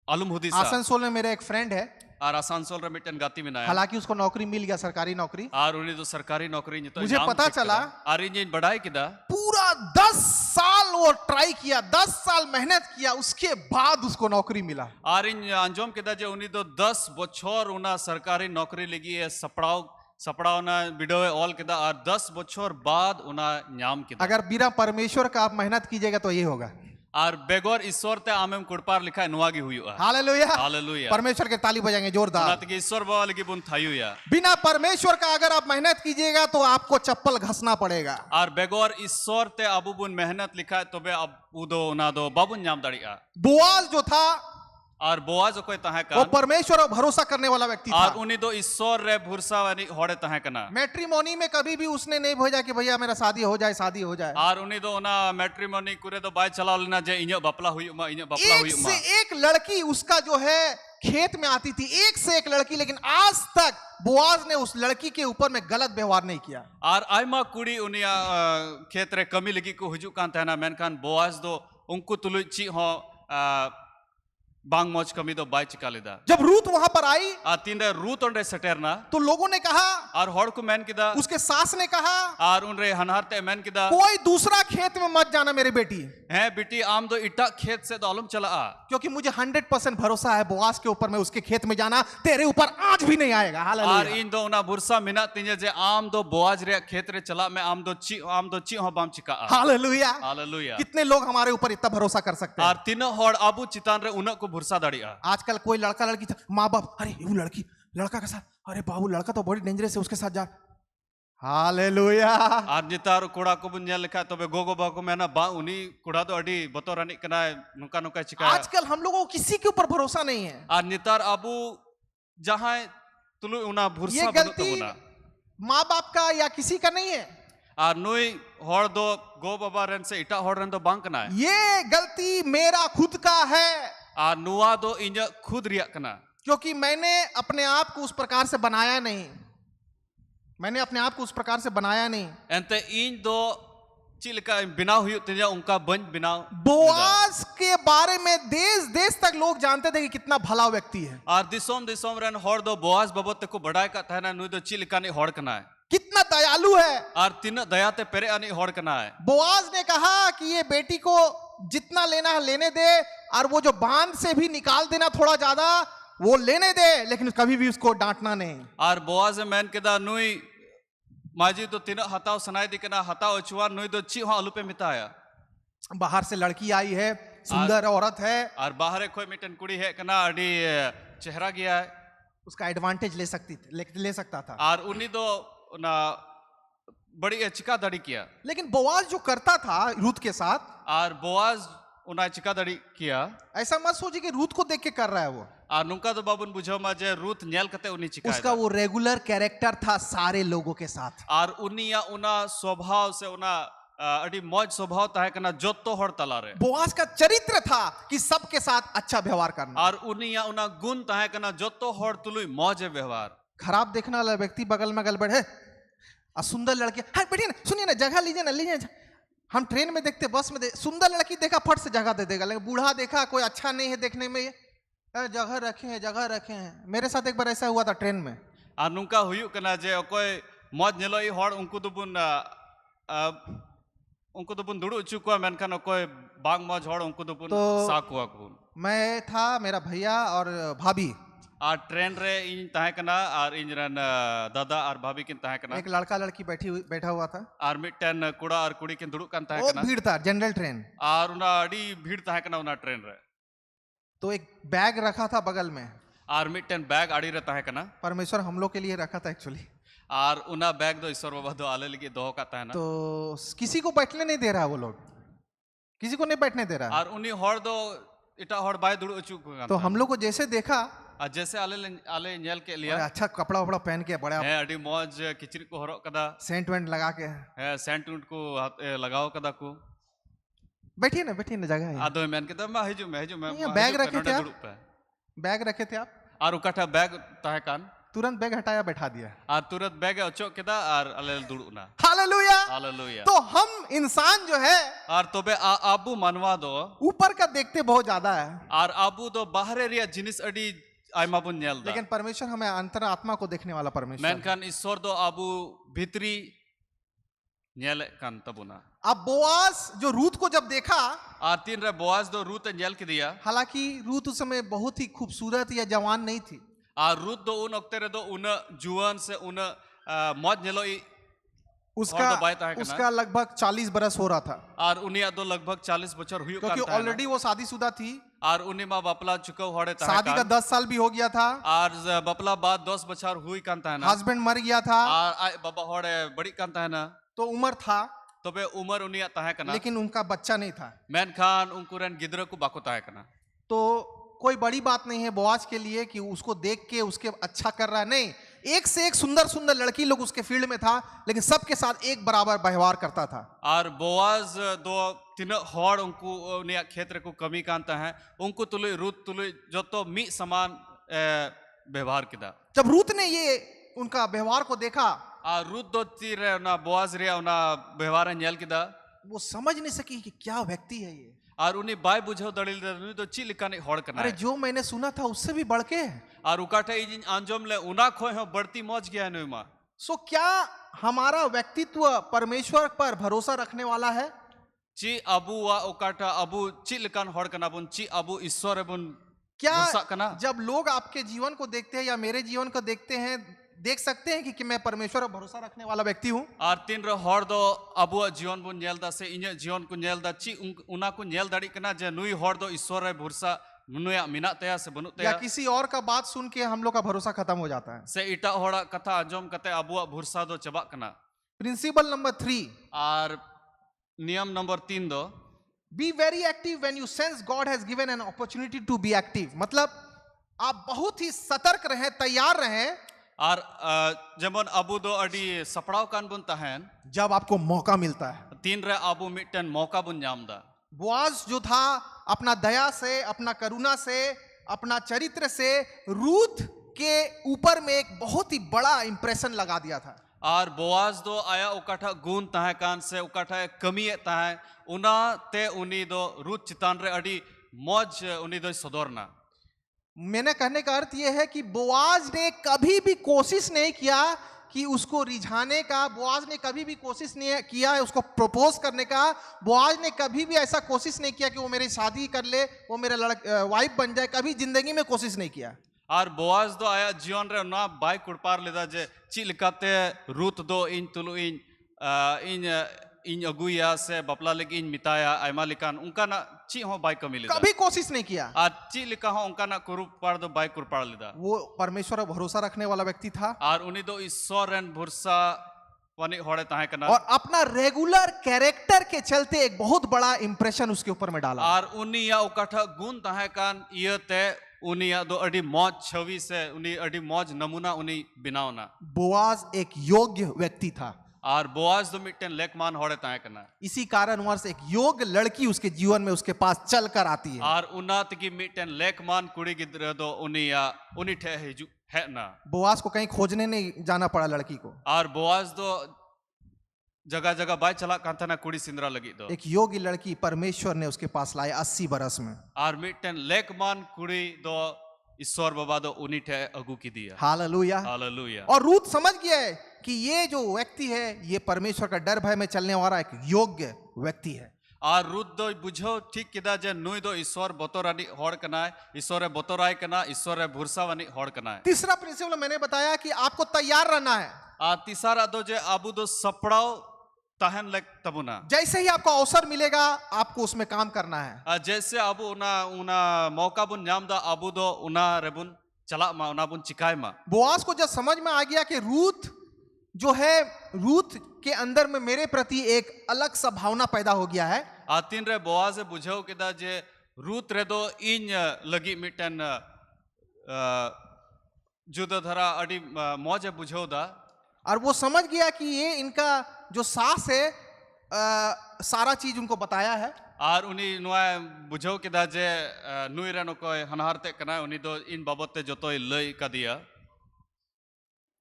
आलूम हुदिस। आसनसोल में मेरे एक फ्रेंड है, और आसानसोल रे मिटन गाती में हालांकि उसको नौकरी मिल गया, सरकारी नौकरी। और उन्हें तो सरकारी नौकरी नितो मुझे पता चला और इन बढ़ाई किदा पूरा 10 साल वो ट्राई किया, 10 साल मेहनत किया, उसके बाद उसको नौकरी मिला। और इन अंजोम किदा जे उन्हें तो 10 बछर उना सरकारी नौकरी लगी है सपड़ाव ना बिडोए ऑल किदा और 10 बछर बाद उना न्याम किदा। अगर बिना परमेश्वर का आप मेहनत कीजिएगा तो ये होगा। और बेगौर ईश्वर ते आमेम कुड़पार लिखा है नुआगी हुई है। Hallelujah, hallelujah. परमेश्वर के ताली बजाएंगे जोरदार। उनात की ईश्वर बाबा लगी बुन थायु या बिना परमेश्वर का अगर आप मेहनत कीजिएगा तो आपको चप्पल घसना पड़ेगा। और बेगौर ईश्वर ते अबू बुन मेहनत लिखा है तो बे अब उदो उना दो बाबुन नाम दाड़िया। बोआज जो था और बोआज कोई तहे वो का परमेश्वर और भरोसा करने वाला व्यक्ति था। और उन्हीं दो ईश्वर रे भरोसा वाली होड़े तहे कना। मैट्रिमोनी में कभी भी उसने नहीं भेजा कि भैया मेरा शादी हो जाए, शादी हो जाए। और उन्हीं दो ना मैट्रिमोनी कुरे तो बाय चला लेना जे इन्हें बपला हुई उमा इन्हें बपला एक हुई से उमा। एक लड़की उसका जो है खेत में आती थी, एक से एक लड़की, लेकिन आज तक बोआज ने उस लड़की के ऊपर में गलत व्यवहार नहीं किया। और आयमा कुड़ी उनिया खेत रे कमी लगी को हुजू कान तहना मेनखान बोआज दो उनको तुलु ची हो बांग मौज कमी दो बाय चिका लेदा। जब रूत वहां पर आई आ तीन रे रूत उनरे सटेरना तो लोगों ने कहा, और होड़ को मैन किदा उसके सास ने कहा, और उनरे हनहारते मैन किदा कोई दूसरा खेत में मत जाना मेरी बेटी, है बेटी आम दो इटा खेत से दौलम चला आ क्योंकि मुझे 100% भरोसा है बोआज के ऊपर में उसके खेत में जाना तेरे ऊपर आज भी नहीं आएगा। और हालेलुया। इन दो उना बुरसा मिना तिने जे आम दो बोआज रे खेत रे चला में आम दो ची हो बाम चिका आ। हालेलुया। हालेलुया। कितने लोग हमारे ऊपर इतना भरोसा कर सकते हैं? और तीनों होड़ अबू चितान रे उना को भरोसा दाड़िया। आजकल कोई लड़का लड़की माँ बाप, अरे वो लड़का के साथ, अरे बाबू लड़का तो बड़ी डेंजरस है, उसके साथ जा। हालेलुया। और नितार कुड़ा को बुन नेल लिखा तबे गोगो बाको मेना बा उनी कुड़ा तो अडी बतोरानी कना नुका नुका चिका। आजकल हम लोगों को किसी के ऊपर भरोसा नहीं है। और नितार अबू जहां तुलु उना ये भरोसा गलती बनुता माँ बाप का या किसी का नहीं है, और नुई होड़ दो गो बाबा रन से इटा होड़ रन दो बांक ना है। ये गलती मेरा खुद का है, और नुआ दो इंज खुद रिया कना, क्योंकि मैंने अपने आप को उस प्रकार से बनाया नहीं। मैंने अपने आप को उस प्रकार से बनाया नहीं। एंते इन दो चिलका बिनाव हुई तिजा उनका बंज बिनाव। बोआज के बारे में देश देश तक लोग जानते थे कि कितना भला व्यक्ति है, और दिसोम रन होड़ दो बोआज बाबत को बढ़ाए का था नुई दो चिलका नहीं होड़ कना है, कितना दयालु है। और तीन दयाते पेरे अनी होड़ कना है। बोआज ने कहा कि ये बेटी को जितना लेना है लेने दे, और वो जो बांध से भी निकाल देना थोड़ा ज्यादा वो लेने दे, लेकिन कभी भी उसको डांटना नहीं। और बोआज मैन केदा नुई माजी तो तीन हताव सनाई दी कना हताव अचुआ नुई दो ची हो आलू पे मिताया। बाहर से लड़की आई है, सुंदर औरत है, और बाहर कोई मिटन कुड़ी है कना अडी चेहरा गया है, उसका एडवांटेज ले सकता था। और उन्हीं दो ना बड़ी चिका दड़ी किया। लेकिन बोआज जो करता था रूत के साथ, और बोआज उना चिका दड़ी किया, ऐसा मत सोचिए कि रूत को देख के कर रहा है वो। और नुका तो बाबुन बुझो मा जे रूथ नेल कते उनी चिका उसका वो रेगुलर कैरेक्टर था सारे लोगों के साथ। और उनिया उना स्वभाव से उना अडी मौज स्वभाव ताहे कना जोतो होड़ तला रे। बोआज का चरित्र था कि सबके साथ अच्छा व्यवहार करना। और उनिया उना गुण ताहे कना जोतो होड़ तुलुई मौज व्यवहार। खराब देखने वाला व्यक्ति बगल में गलबड़ है, और सुंदर लड़के, हाँ बैठिए ना, सुनिए ना, जगह लीजिए ना, लीजिए। हम ट्रेन में देखते, बस में सुंदर लड़की देखा फट से जगह दे देगा, लेकिन बूढ़ा देखा कोई अच्छा नहीं है देखने में, जगह रखे हैं। मेरे साथ एक बार ऐसा हुआ था ट्रेन में। और नुका हुयु कना जे कोई मौज नेलोई होड़ उनको तो बुन दुड़ु उचु को मेनखान कोई बांग मौज होड़ उनको तो बुन साकुआ को। मैं था, मेरा भैया और भाभी, और ट्रेन रे इन ताहे कना और इन रन दादा और भाभी किन ताहे कना। एक लड़का लड़की बैठा हुआ था, और मिटन कुड़ा और कुड़ी किन दुड़ु कान ताहे वो कना। भीड़ था, जनरल ट्रेन। और उना अडी भीड़ ताहे कना उना ट्रेन रे। तो एक बैग रखा था बगल में, और मिटन बैग आड़ी रे ताहे कना। परमेश्वर हम लोग के लिए रखा था एक्चुअली। और उना बैग दो ईश्वर बाबा दो आले लगी दो का ताहे ना। तो किसी को बैठने नहीं दे रहा, वो लोग किसी को नहीं बैठने दे रहा। और उन्हीं होड़ दो इटा होड़ बाय दुड़ु उचु को। तो हम लोग को जैसे देखा, जैसे आले नेल के लिया, अच्छा कपड़ा वपड़ा पहन के बड़ा है अडी मौज किचरी को हरो कदा, सेंट वेंट लगा के, है सेंट उंट को लगाओ कदा को। बैठिए ना जगह है। आदो मैन के मैं हिजु मैं बैग रखे थे आप, बैग रखे थे आप, और उकाठा बैग ताहे कान, तुरंत बैग हटाया बैठा दिया, और तुरंत बैग अचो केदा और अले दुड़ुना। हालेलुया। हालेलुया। तो हम इंसान जो है, और तबे आबू मनवा दो ऊपर का देखते बहुत ज्यादा है, और आबू दो बाहरे रिया जिनिस अडी आयमा बुन नेल दा लेकिन परमेश्वर हमें अंतरात्मा को देखने वाला परमेश्वर है। मेनखान ईश्वर दो आबू भितरी नेल कान तबुना अब बोआज जो रूत को जब देखा, आ तीन रे बोआज दो रूत नेल के दिया हालांकि रूत उस समय बहुत ही खूबसूरत या जवान नहीं थी, आ रूत दो उन अक्ते रे दो उन जुआन से उन मौज नेलो ई उसका और तो बात है कि ना? उसका लगभग 40 बरस हो रहा था, और उनिया दो लगभग 40 बछर हुई क्योंकि ऑलरेडी वो शादीशुदा थी। और उन्हीं माँ बपला चुका होड़े ता शादी का 10 साल भी हो गया था, और बपला बाद 10 बछर हुई कांता है ना हस्बैंड मर गया था, और बाबा होड़े बड़ी कांता है ना तो उम्र था, तो बे उमर उनिया ताहे कना लेकिन उनका बच्चा नहीं था। मैन खान उनकुरन गिद्र को बाको ताहे कना तो कोई बड़ी बात नहीं है बोआज के लिए कि उसको देख के उसके अच्छा कर रहा है, नहीं, एक से एक सुंदर सुंदर लड़की लोग उसके फील्ड में था, लेकिन सबके साथ एक बराबर व्यवहार करता था। और बोआज दो तीन हॉड़ उनको उनिया क्षेत्र को कमी कांता है उनको तुलुई रूत तुलुई जो तो मी समान व्यवहार किदा जब रूत ने ये उनका व्यवहार को देखा, और रूत दो तीर ना बोआज रे ना व्यवहार नेल किदा वो समझ नहीं सकी कि क्या व्यक्ति है ये। और उन्हीं बाय बुझो दड़िल दे तो ची लिकाने हॉड़ करना अरे है जो मैंने सुना था उससे भी बढ़ के है। और उकाठे इजिन अंजम ले उना खोए हो बढ़ती मौज गया है मा सो क्या हमारा व्यक्तित्व परमेश्वर पर भरोसा रखने वाला है? ची अबू वा उकाठा अबू ची लिकान हॉड़ करना बुन ची अबू ईश्वर बुन क्या भरोसा करना जब लोग आपके जीवन को देखते हैं या मेरे जीवन को देखते हैं, देख सकते हैं कि मैं परमेश्वर पर भरोसा रखने वाला व्यक्ति हूँ? और तीन रो हॉड़ दो अबू जीवन बुन नेलदा से इन्हें जीवन को नेलदा ची उना को नेल दाड़ी करना जे नुई हॉड़ दो ईश्वर रे भरोसा नुया मिना तया से बनु या तया किसी और का बात सुन के हम लोग का भरोसा खत्म हो जाता है। से इटा हॉड़ा कथा अंजम कते अबुआ भरोसा दो चबा करना प्रिंसिपल नंबर 3, और नियम number 3 do be very active when you sense God has given an opportunity to be active. मतलब आप बहुत ही सतर्क रहें, तैयार रहें और जेमन अबू दो अडी सपड़ाव कान बुन तहन जब आपको मौका मिलता है। तीन रे अबू मिटन मौका बुन जामदा बोआज जो था अपना दया से, अपना करुणा से, अपना चरित्र से रूथ के ऊपर में एक बहुत ही बड़ा इंप्रेशन लगा दिया था। और बोआज दो आया उकाठा गुण तहे कान से उकाठा कमी तहे उना ते उनी दो रूत चितान रे अडी मौज उनी दो सदोरना। मैंने कहने का अर्थ यह है कि बोआज ने कभी भी कोशिश नहीं किया कि उसको रिझाने का, बोआज ने कभी भी कोशिश नहीं किया है उसको प्रपोज करने का, बोआज ने कभी भी ऐसा कोशिश नहीं किया कि वो मेरी शादी कर ले, वो मेरा वाइफ बन जाए, कभी जिंदगी में कोशिश नहीं किया। और बोआज दो आया जीवन रे ना बाय कुड़पार लेदा जे ची लिकाते रूत दो इन तुलु इन अगुया से बपला लेके इन मिताया आयमा लिकान उनका ना ची हो बाय कमी लेदा कभी कोशिश नहीं किया। आज ची लिखा हो उनका ना कुरुपार दो बाय कुड़पार लेदा वो परमेश्वर पर भरोसा रखने वाला व्यक्ति था और उन्हीं दो ईश्वर रेन भरोसा वनी होड़े ताहे कना और अपना रेगुलर कैरेक्टर के चलते एक बहुत बड़ा इंप्रेशन उसके ऊपर में डाला। और उन्हीं या उकाठा गुण ताहे कान ये ते उन्हीं या दो अडी मौज छवि से उन्हीं अडी मौज नमूना उन्हीं बिनावना। बोआज एक योग्य व्यक्ति था और बोआज दो मिट्टन लेकमान होड़े ताहे कना इसी कारणवश एक योग्य लड़की उसके जीवन में उसके पास चल कर आती है। और उन्नात की मिट्टन लेकमान कुड़ी गिद्र दो उन्हीं या उन्हीं ठे हिजु है ना। बोआज को कहीं खोजने नहीं जाना पड़ा लड़की को। और बोआज दो जगह जगह बाय चला कांथा ना कुड़ी सिंदरा लगी दो एक योग्य लड़की परमेश्वर ने उसके पास लाई 80 बरस में। और मिट्टन लेकमान कुड़ी दो ईश्वर बाबा दो उन्हीं ठे अगु की दिया। हालेलुया। हालेलुया। और रूथ समझ गया है कि ये जो व्यक्ति है ये परमेश्वर का डर भय में चलने वाला एक योग्य व्यक्ति है। और रुद दो बुझो ठीक किदा जे नुई दो ईश्वर बतोरानी हॉड़ कना है ईश्वर बतोराय कना ईश्वर भरोसा वानी हॉड़ कना है। तीसरा प्रिंसिपल मैंने बताया कि आपको तैयार रहना है। आ तीसरा दो जे आबू दो सपड़ाओ ताहन लग तबुना जैसे ही आपको अवसर मिलेगा आपको उसमें काम करना है। जैसे आबू उना उना मौका बुन नाम दा आबू दो उना रेबुन चला मा उना बुन चिकाय मा। बोआज को जब समझ में आ गया कि रूथ जो है, रूथ के अंदर में मेरे प्रति एक अलग सा भावना पैदा हो गया है। तीन रे बोआज बुझाओ किदा जे रूथ रे दो इन लगी मिटन जुदा धरा अडी मौज बुझाओ दा और वो समझ गया कि ये इनका जो सास है सारा चीज उनको बताया है। और उन्हीं नुआ बुझाओ किदा जे नुई रे नको हनहारते कना उन्हीं दो इन बाबते जोतो लय का दिया।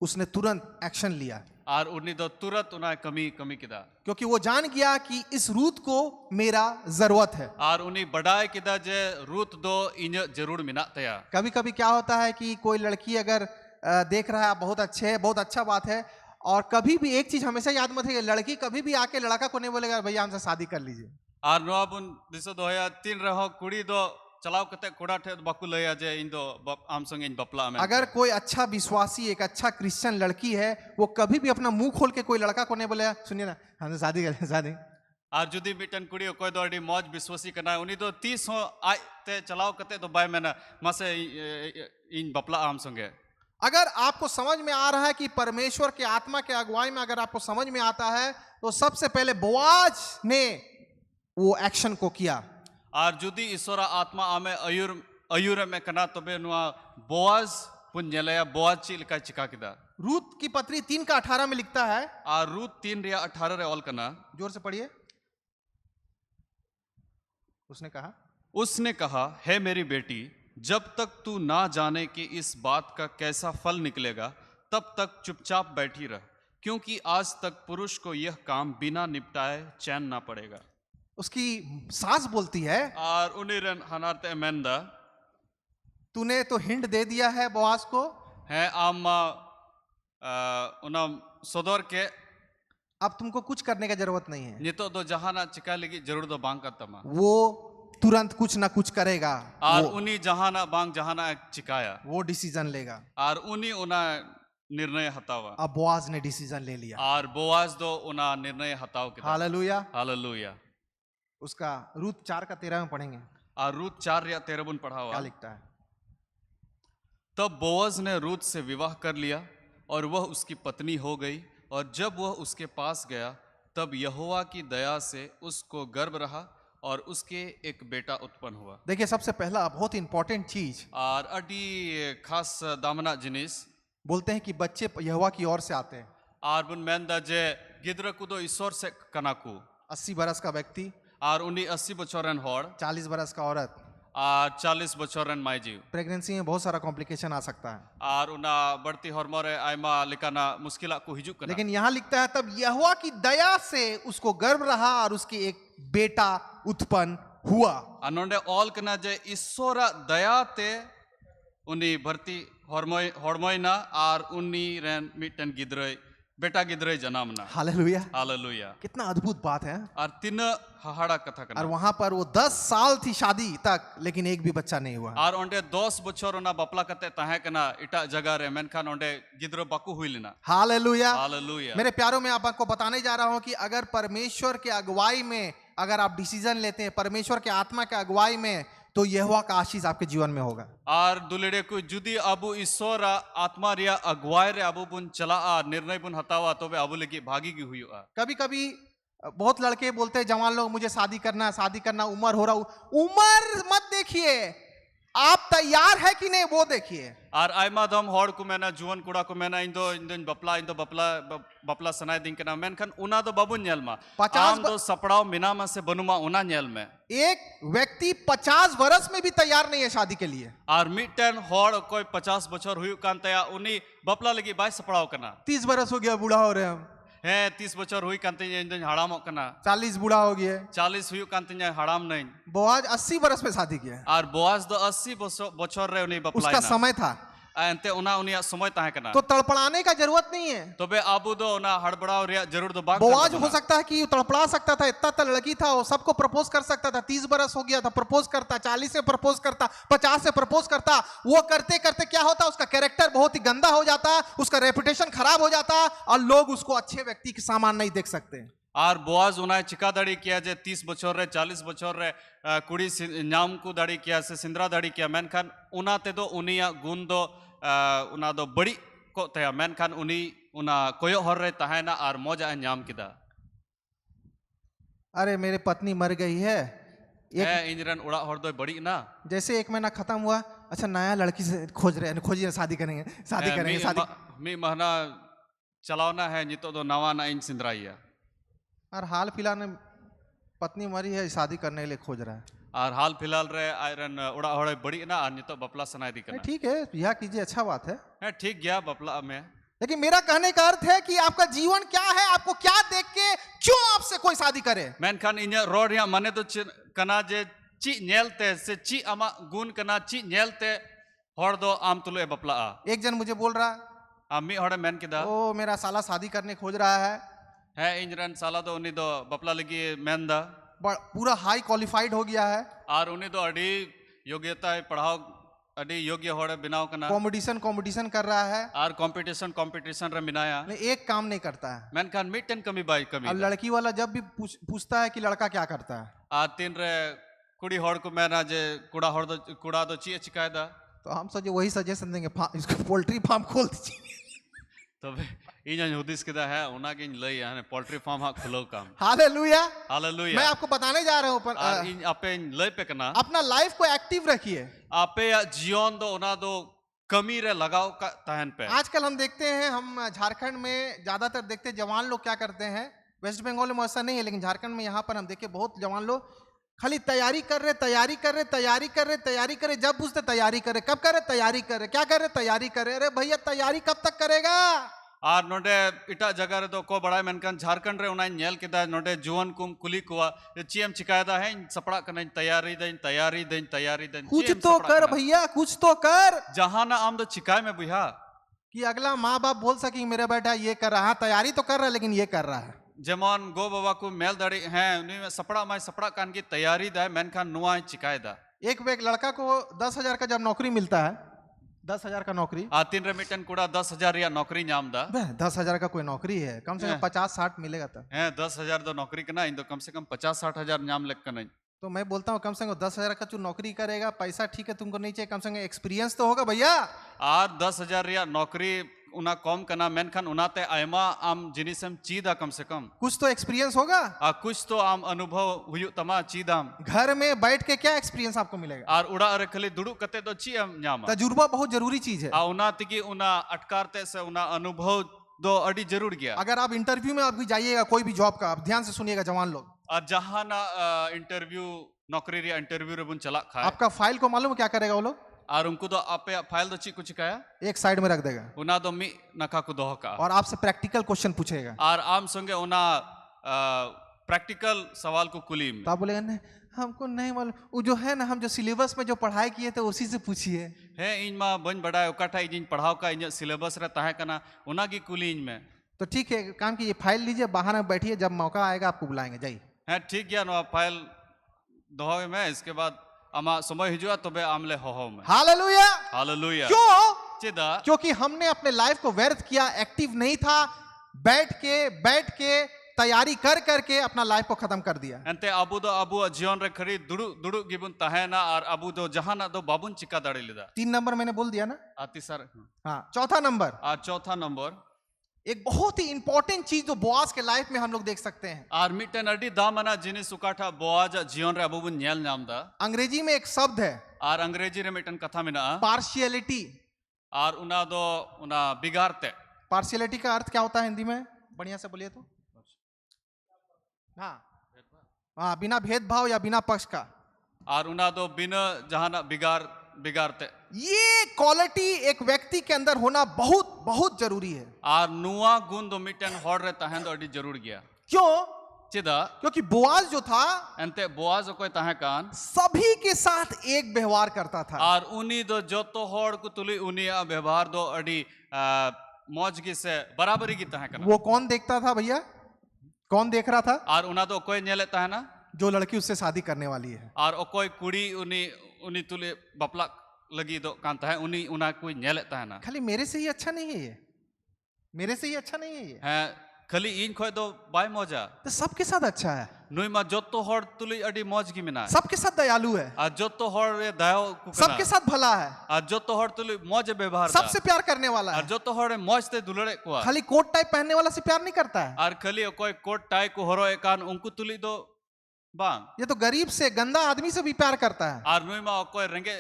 उसने तुरंत एक्शन लिया, आर उन्नी दो तुरंत उना कमी कमी किदा क्योंकि वो जान गया कि इस रूत को मेरा जरूरत है। आर उन्नी बड़ाई किदा जे रूत दो इन्य जरूर मिना तया। कभी कभी क्या होता है कि कोई लड़की अगर देख रहा है, आप बहुत अच्छे हैं, बहुत अच्छा बात है, और कभी भी एक चीज हमेशा याद मत रखिए, लड़की कभी भी आके लड़का को नहीं बोलेगा भैया हमसे शादी कर लीजिए। आर नोआ बुन दिसो दो या तीन रहो कुड़ी दो चलाव कते कोड़ा ठे बाकु लया जे इन दो आम संग इन बपला में। अगर कोई अच्छा विश्वासी, एक अच्छा क्रिश्चियन लड़की है, वो कभी भी अपना मुंह खोल के कोई लड़का को नहीं बोलेगा सुनिए ना हमसे शादी कर शादी। आर जुदी मिटन कुड़ी कोई दो अडी मौज विश्वासी करना है उन्नी दो 30 हो आय ते चलाव कते तो बाय मैंने मासे इन बपला आम संगे। अगर आपको समझ में आ रहा है कि परमेश्वर के आत्मा के अगुवाई में अगर आपको समझ में आता है, तो सबसे पहले बोआज ने वो एक्शन को किया। आर जुदी ईश्वरा आत्मा आमे अयुर में कना तबे नुआ बोआज पुन्यलया बोआज ची लिका चिका किदा। रूत की पत्री 3:18 में लिखता है, आर रूत 3:18 रे ऑल कना। जोर से पढ़िए। उसने कहा हे मेरी बेटी, जब तक तू ना जाने कि इस बात का कैसा फल निकलेगा तब तक चुपचाप बैठी रह, क्योंकि आज तक पुरुष को यह काम बिना निपटाए चैन ना पड़ेगा। उसकी सास बोलती है, और उनिरन हनारते मेंदा तूने तो हिंट दे दिया है बोआज को, है आमा उना सदर के अब तुमको कुछ करने का जरूरत नहीं है। नितो दो जहाना चिका लगी जरूर दो बांग का तमा वो तुरंत कुछ ना कुछ करेगा, और उन्हीं जहाना बांग जहाना चिकाया वो डिसीजन लेगा। और उन्हीं उना निर्णय हतावा। अब बोआज ने डिसीजन ले लिया। और बोआज दो उना निर्णय हताव के। Hallelujah, hallelujah. उसका रूत 4:13 में पढ़ेंगे। और रूत 4:13 बुन पढ़ा हुआ क्या लिखता है? तब बोअज ने रूत से विवाह कर लिया और वह उसकी पत्नी हो गई, और जब वह उसके पास गया तब यहोवा की दया से उसको गर्भ रहा और उसके एक बेटा उत्पन्न हुआ। देखिए, सबसे पहला बहुत इंपॉर्टेंट चीज, और अडी खास दामना जिनिस बोलते हैं कि बच्चे यहोवा की ओर से आते हैं। और बुन मेंदा जे गिद्र कुदो ईश्वर से कनाकू 80 बरस का व्यक्ति और उन्हीं 80 बचोरन होड़ 40 बरस का औरत, और 40 बचोरन माईजीव। प्रेगनेंसी में बहुत सारा कॉम्प्लिकेशन आ सकता है, और उना बढ़ती हॉर्मोन आयमा लिकाना मुश्किल को हिजुक कना। लेकिन यहाँ लिखता है तब यहोवा की दया से उसको गर्भ रहा और उसके एक बेटा उत्पन्न हुआ। अनोंडे ऑल कना जे ईश्वरा दया ते उन्हीं भर्ती हॉर्मोइना और उन्हीं रेन मिटन गिद्रय बेटा गिद्रय जनामना। Hallelujah, hallelujah. कितना अद्भुत बात है। और तीन हहाड़ा कथा और कना। वहां पर वो 10 साल थी शादी तक, लेकिन एक भी बच्चा नहीं हुआ। और ओंडे 10 बछर ओना बपला कते ताहे कना इटा जगह रे मेनखान ओंडे गिद्रो बाकू हुई लेना। Hallelujah, hallelujah. मेरे प्यारों में आपको बताने जा रहा हूं कि अगर परमेश्वर के अगुवाई में अगर आप डिसीजन लेते हैं, परमेश्वर के आत्मा के अगुवाई में, तो यहोवा का आशीष आपके जीवन में होगा। और दुलेडे को जुदी अबु ईश्वर आत्मा रिया अगुवाई रे अबु बुन चला निर्णय बुन हतावा तो वे अबु लगी भागी की हुई। कभी कभी बहुत लड़के बोलते हैं, जवान लोग, मुझे शादी करना, शादी करना, उम्र हो रहा। उम्र मत देखिए, आप तैयार है कि नहीं वो देखिए। और आयमा दम हॉड़ को मैंने जुवन कुड़ा को मैंने इंदो बपला सनाय दिन के नाम मेनखान उना दो बाबू नेल मा 50 दो सपड़ाव मिनामा से बनुमा उना नेल में। एक व्यक्ति 50 वर्ष में भी तैयार नहीं है शादी के लिए। और मिटन हॉड़ कोई 50 बछर हुई कांतया उन्हीं बपला लगी बाय सपड़ाव कना। 30 वर्ष हो गया, बूढ़ा हो रहे हम। है 30 बछर हुई कांते इंदन हड़ाम कना। 40 बूढ़ा हो गया। 40 हुई कांते हड़ाम नहीं। बोआज 80 वर्ष में शादी किया। और बोआज दो 80 बछर रे उन्हीं बपला उसका समय था, अंते उना उनिया समय ताहे कना। तो तड़पड़ाने का जरूरत नहीं है। तो बे आबू दो उना हड़बड़ाव रिया जरूर दो बाग। बोआज हो सकता है कि तड़पड़ा सकता था, इतना तो लड़की था, वो सबको प्रपोज कर सकता था। 30 बरस हो गया था, प्रपोज करता, 40 से प्रपोज करता, 50 से प्रपोज करता। वो करते करते क्या होता, उसका कैरेक्टर बहुत ही गंदा हो जाता, उसका रेपुटेशन खराब हो जाता, और लोग उसको अच्छे व्यक्ति के सामान नहीं देख सकते। और बोआज उना चिका दाड़ी किया जे 30 बछर रे 40 बछर रे कुड़ी नाम को दाड़ी किया से सिंदरा दाड़ी किया मेनखान उना ते दो उनिया गुण दो उना दो बड़ी को तया मेनखान उनी उना कोयो हर रे तहाना और मौजा नाम किदा। अरे मेरी पत्नी मर गई है, इंजरन उड़ा हर दो बड़ी ना। जैसे 1 महीना खत्म हुआ, अच्छा नया लड़की से खोजिए, शादी करेंगे, शादी करेंगे, शादी। मी महीना चलावना है नितो दो नवा ना इन सिंदराइया। और हाल फिलहाल में पत्नी मरी है, शादी करने के लिए खोज रहा है। और हाल फिलहाल रे आयरन उड़ा हड़े बड़ी ना और नितो बपला सनाई दी करना। ठीक है, यह कीजिए, अच्छा बात है। ठीक गया बपला में। लेकिन मेरा कहने का अर्थ है कि आपका जीवन क्या है, आपको क्या देख के क्यों आपसे कोई शादी करे। मेनखान इन्या रोड या माने तो कना जे ची नेलते से ची आमा गुण कना ची नेलते हर दो आम तुले बपला एक जन मुझे बोल रहा आमी हड़े मेन किदा ओ मेरा साला शादी करने खोज रहा है इंजरन साला दो उनी दो बपला लगी मेन दा पूरा हाई क्वालिफाइड हो गया है, और उनी दो अड़ी योग्यता पढ़ाओ अड़ी योग्य हड़े बिनाव कना कंपटीशन कर रहा है और कंपटीशन रे मिनाया लेकिन एक काम नहीं करता है। मेनखान मिटन कमी बाई कमी और लड़की वाला जब भी पूछता है कि लड़का क्या करता है, आ तीन रे कुड़ी हड़ को मेना जे कुड़ा दो ची चिकायदा तो हम सोचे वही सजेशन देंगे, इसको पोल्ट्री फार्म खोल दीजिए। तबे इन हुदिस किदा है उना के लई है पोल्ट्री फार्म हा खुलो काम। हालेलुया। हालेलुया। मैं आपको बताने जा रहा हूँ और इन आपे लई पे कना अपना लाइफ को एक्टिव रखिए। आपे या जीवन दो उना दो कमी रे लगाओ का तहन पे। आजकल हम देखते हैं, हम झारखंड में ज्यादातर देखते हैं जवान लोग क्या करते हैं, वेस्ट बंगाल में ऐसा नहीं है लेकिन झारखंड में यहाँ पर हम देखे बहुत जवान लोग खाली तैयारी कर रहे, जब पूछते तैयारी करे, कब करे तैयारी करे, क्या करे तैयारी करे। अरे भैया तैयारी कब तक करेगा। और नोडे इटा जगह रे तो को बड़ा मेनकान झारखंड रे उना नेल किदा नोडे जुवन कुम कुली कुआ चीएम चिकायदा है सपड़ा कने तैयारी देन कुछ तो कर भैया, कुछ तो कर। जहां ना आम दो चिकाय में बुझा कि अगला माँ बाप बोल सके मेरा बेटा ये कर रहा है, तैयारी तो कर रहा है लेकिन ये कर रहा है। जेमन गो बाबा को मेल दड़ी हैं उन्हीं में सपड़ा कान की तैयारी दा मेनखान नुआ चिकायदा। एक लड़का को 10,000 का जब नौकरी मिलता है, 10,000 का नौकरी तीन रेमिटन कुड़ा 10,000 या नौकरी नाम दा 10,000 का कोई नौकरी है, कम से कम 50-60 मिलेगा तब है 10,000 तो नौकरी का नहीं तो कम से कम 50-60 हजार नाम लेक का नहीं। तो मैं बोलता हूँ कम से कम 10,000 का तू नौकरी करेगा, पैसा ठीक है तुमको नहीं चाहिए, कम से कम एक्सपीरियंस तो होगा भैया। और 10,000 या नौकरी उना कम करना मेनखान उनाते आयमा आम जिनिसम चीदा कम से कम कुछ तो एक्सपीरियंस होगा। कुछ तो आम अनुभव हुयु तमा चीदाम। घर में बैठ के क्या एक्सपीरियंस आपको मिलेगा। और उड़ा अरे खाली दुड़ू कते तो ची नाम तजुर्बा बहुत जरूरी चीज है। उना तिकी उना अटकारते से उना अनुभव दो अड़ी जरूर गया। अगर आप इंटरव्यू में अभी जाइएगा कोई भी जॉब का, आप ध्यान से सुनिएगा जवान लोग, और जहां ना इंटरव्यू नौकरी रे इंटरव्यू रे बुन चला खाए आपका फाइल को मालूम क्या करेगा वो लोग, और उनको तो आपे फाइल तो ची कुछ कहा एक साइड में रख देगा, उना तो मी नका को दोह का और आपसे प्रैक्टिकल क्वेश्चन पूछेगा और आम संगे उना प्रैक्टिकल सवाल को कुली में। तो आप बोलेगा नहीं हमको नहीं मालूम, वो जो है ना हम जो सिलेबस में जो पढ़ाई किए थे उसी से पूछिए। है इन मा बन बड़ा उकाठा इन पढ़ाओ का इन सिलेबस रे ताहे कना उना की कुली इन में। तो ठीक है काम कीजिए, फाइल लीजिए, बाहर में बैठिए, जब मौका आएगा आपको बुलाएंगे, जाइए। है ठीक गया ना फाइल दोहे में, इसके बाद अमा समय हिजुआ तबे आमले हो में। हालेलुया। हालेलुया। क्यों? चिदा क्योंकि हमने अपने लाइफ को व्यर्थ किया, एक्टिव नहीं था, बैठ के तैयारी कर के अपना लाइफ को खत्म कर दिया। अंते अबू दो अबू जीवन रे खरी दुडु गिबुन तहेना और अबू दो जहाना दो बाबुन चिका दाड़ी लिदा। 3 नंबर मैंने बोल दिया ना। आती सर हाँ, चौथा नंबर, चौथा नंबर एक बहुत ही इंपॉर्टेंट चीज जो बोआज के लाइफ में हम लोग देख सकते हैं। और मिटन अडी दामना जिनिस उकाठा बोआज जीवन रे अबू बुन नेल नाम दा। अंग्रेजी में एक शब्द है और अंग्रेजी रे मिटन कथा मिना पार्शियलिटी। और उना दो उना बिगाड़ते। पार्शियलिटी का अर्थ क्या होता है हिंदी में, बढ़िया से बोलिए तो। हाँ, बिना भेदभाव या बिना पक्ष का। और उना दो बिना जहाना बिगाड़ते। ये क्वालिटी एक व्यक्ति के अंदर होना बहुत बहुत जरूरी है। और नुआ गुण दो मिटन हॉर रे तहन दो अडी जरूर गया। क्यों? चिदा क्योंकि बोआज जो था अंते बोआज कोई तहे कान सभी के साथ एक व्यवहार करता था। और उनी दो जो तो हॉर को तुली उनी व्यवहार दो अडी मौजगी से बराबरी की तहे कान। वो कौन देखता था भैया, कौन देख रहा था? और उना दो कोई नेले तहे ना जो लड़की उससे शादी करने वाली है। और कोई कुड़ी उनी तुले बपला लगी दो कांता है उनी उना कोई नेले तहे ना। खाली मेरे से ही अच्छा नहीं है ये, मेरे से ही अच्छा नहीं है ये। है खाली इन खोय दो बाय मौजा तो सबके साथ अच्छा है। नुई मा जो तो हॉर तुली अडी मौज की मिना। सबके साथ दयालु है। और जो तो हॉर ये दयाव सबके साथ भला है। और जो तो हॉर तुली मौज व्यवहार सबसे प्यार करने वाला है। और जो तो हॉर मौज ते दुलड़े को खाली कोट टाइप पहनने वाला से प्यार नहीं करता है। और खाली कोई कोट टाई को हरो एकान उनको तुली दो बांग। ये तो गरीब से गंदा आदमी से भी प्यार करता है। और नुई मा कोई रंगे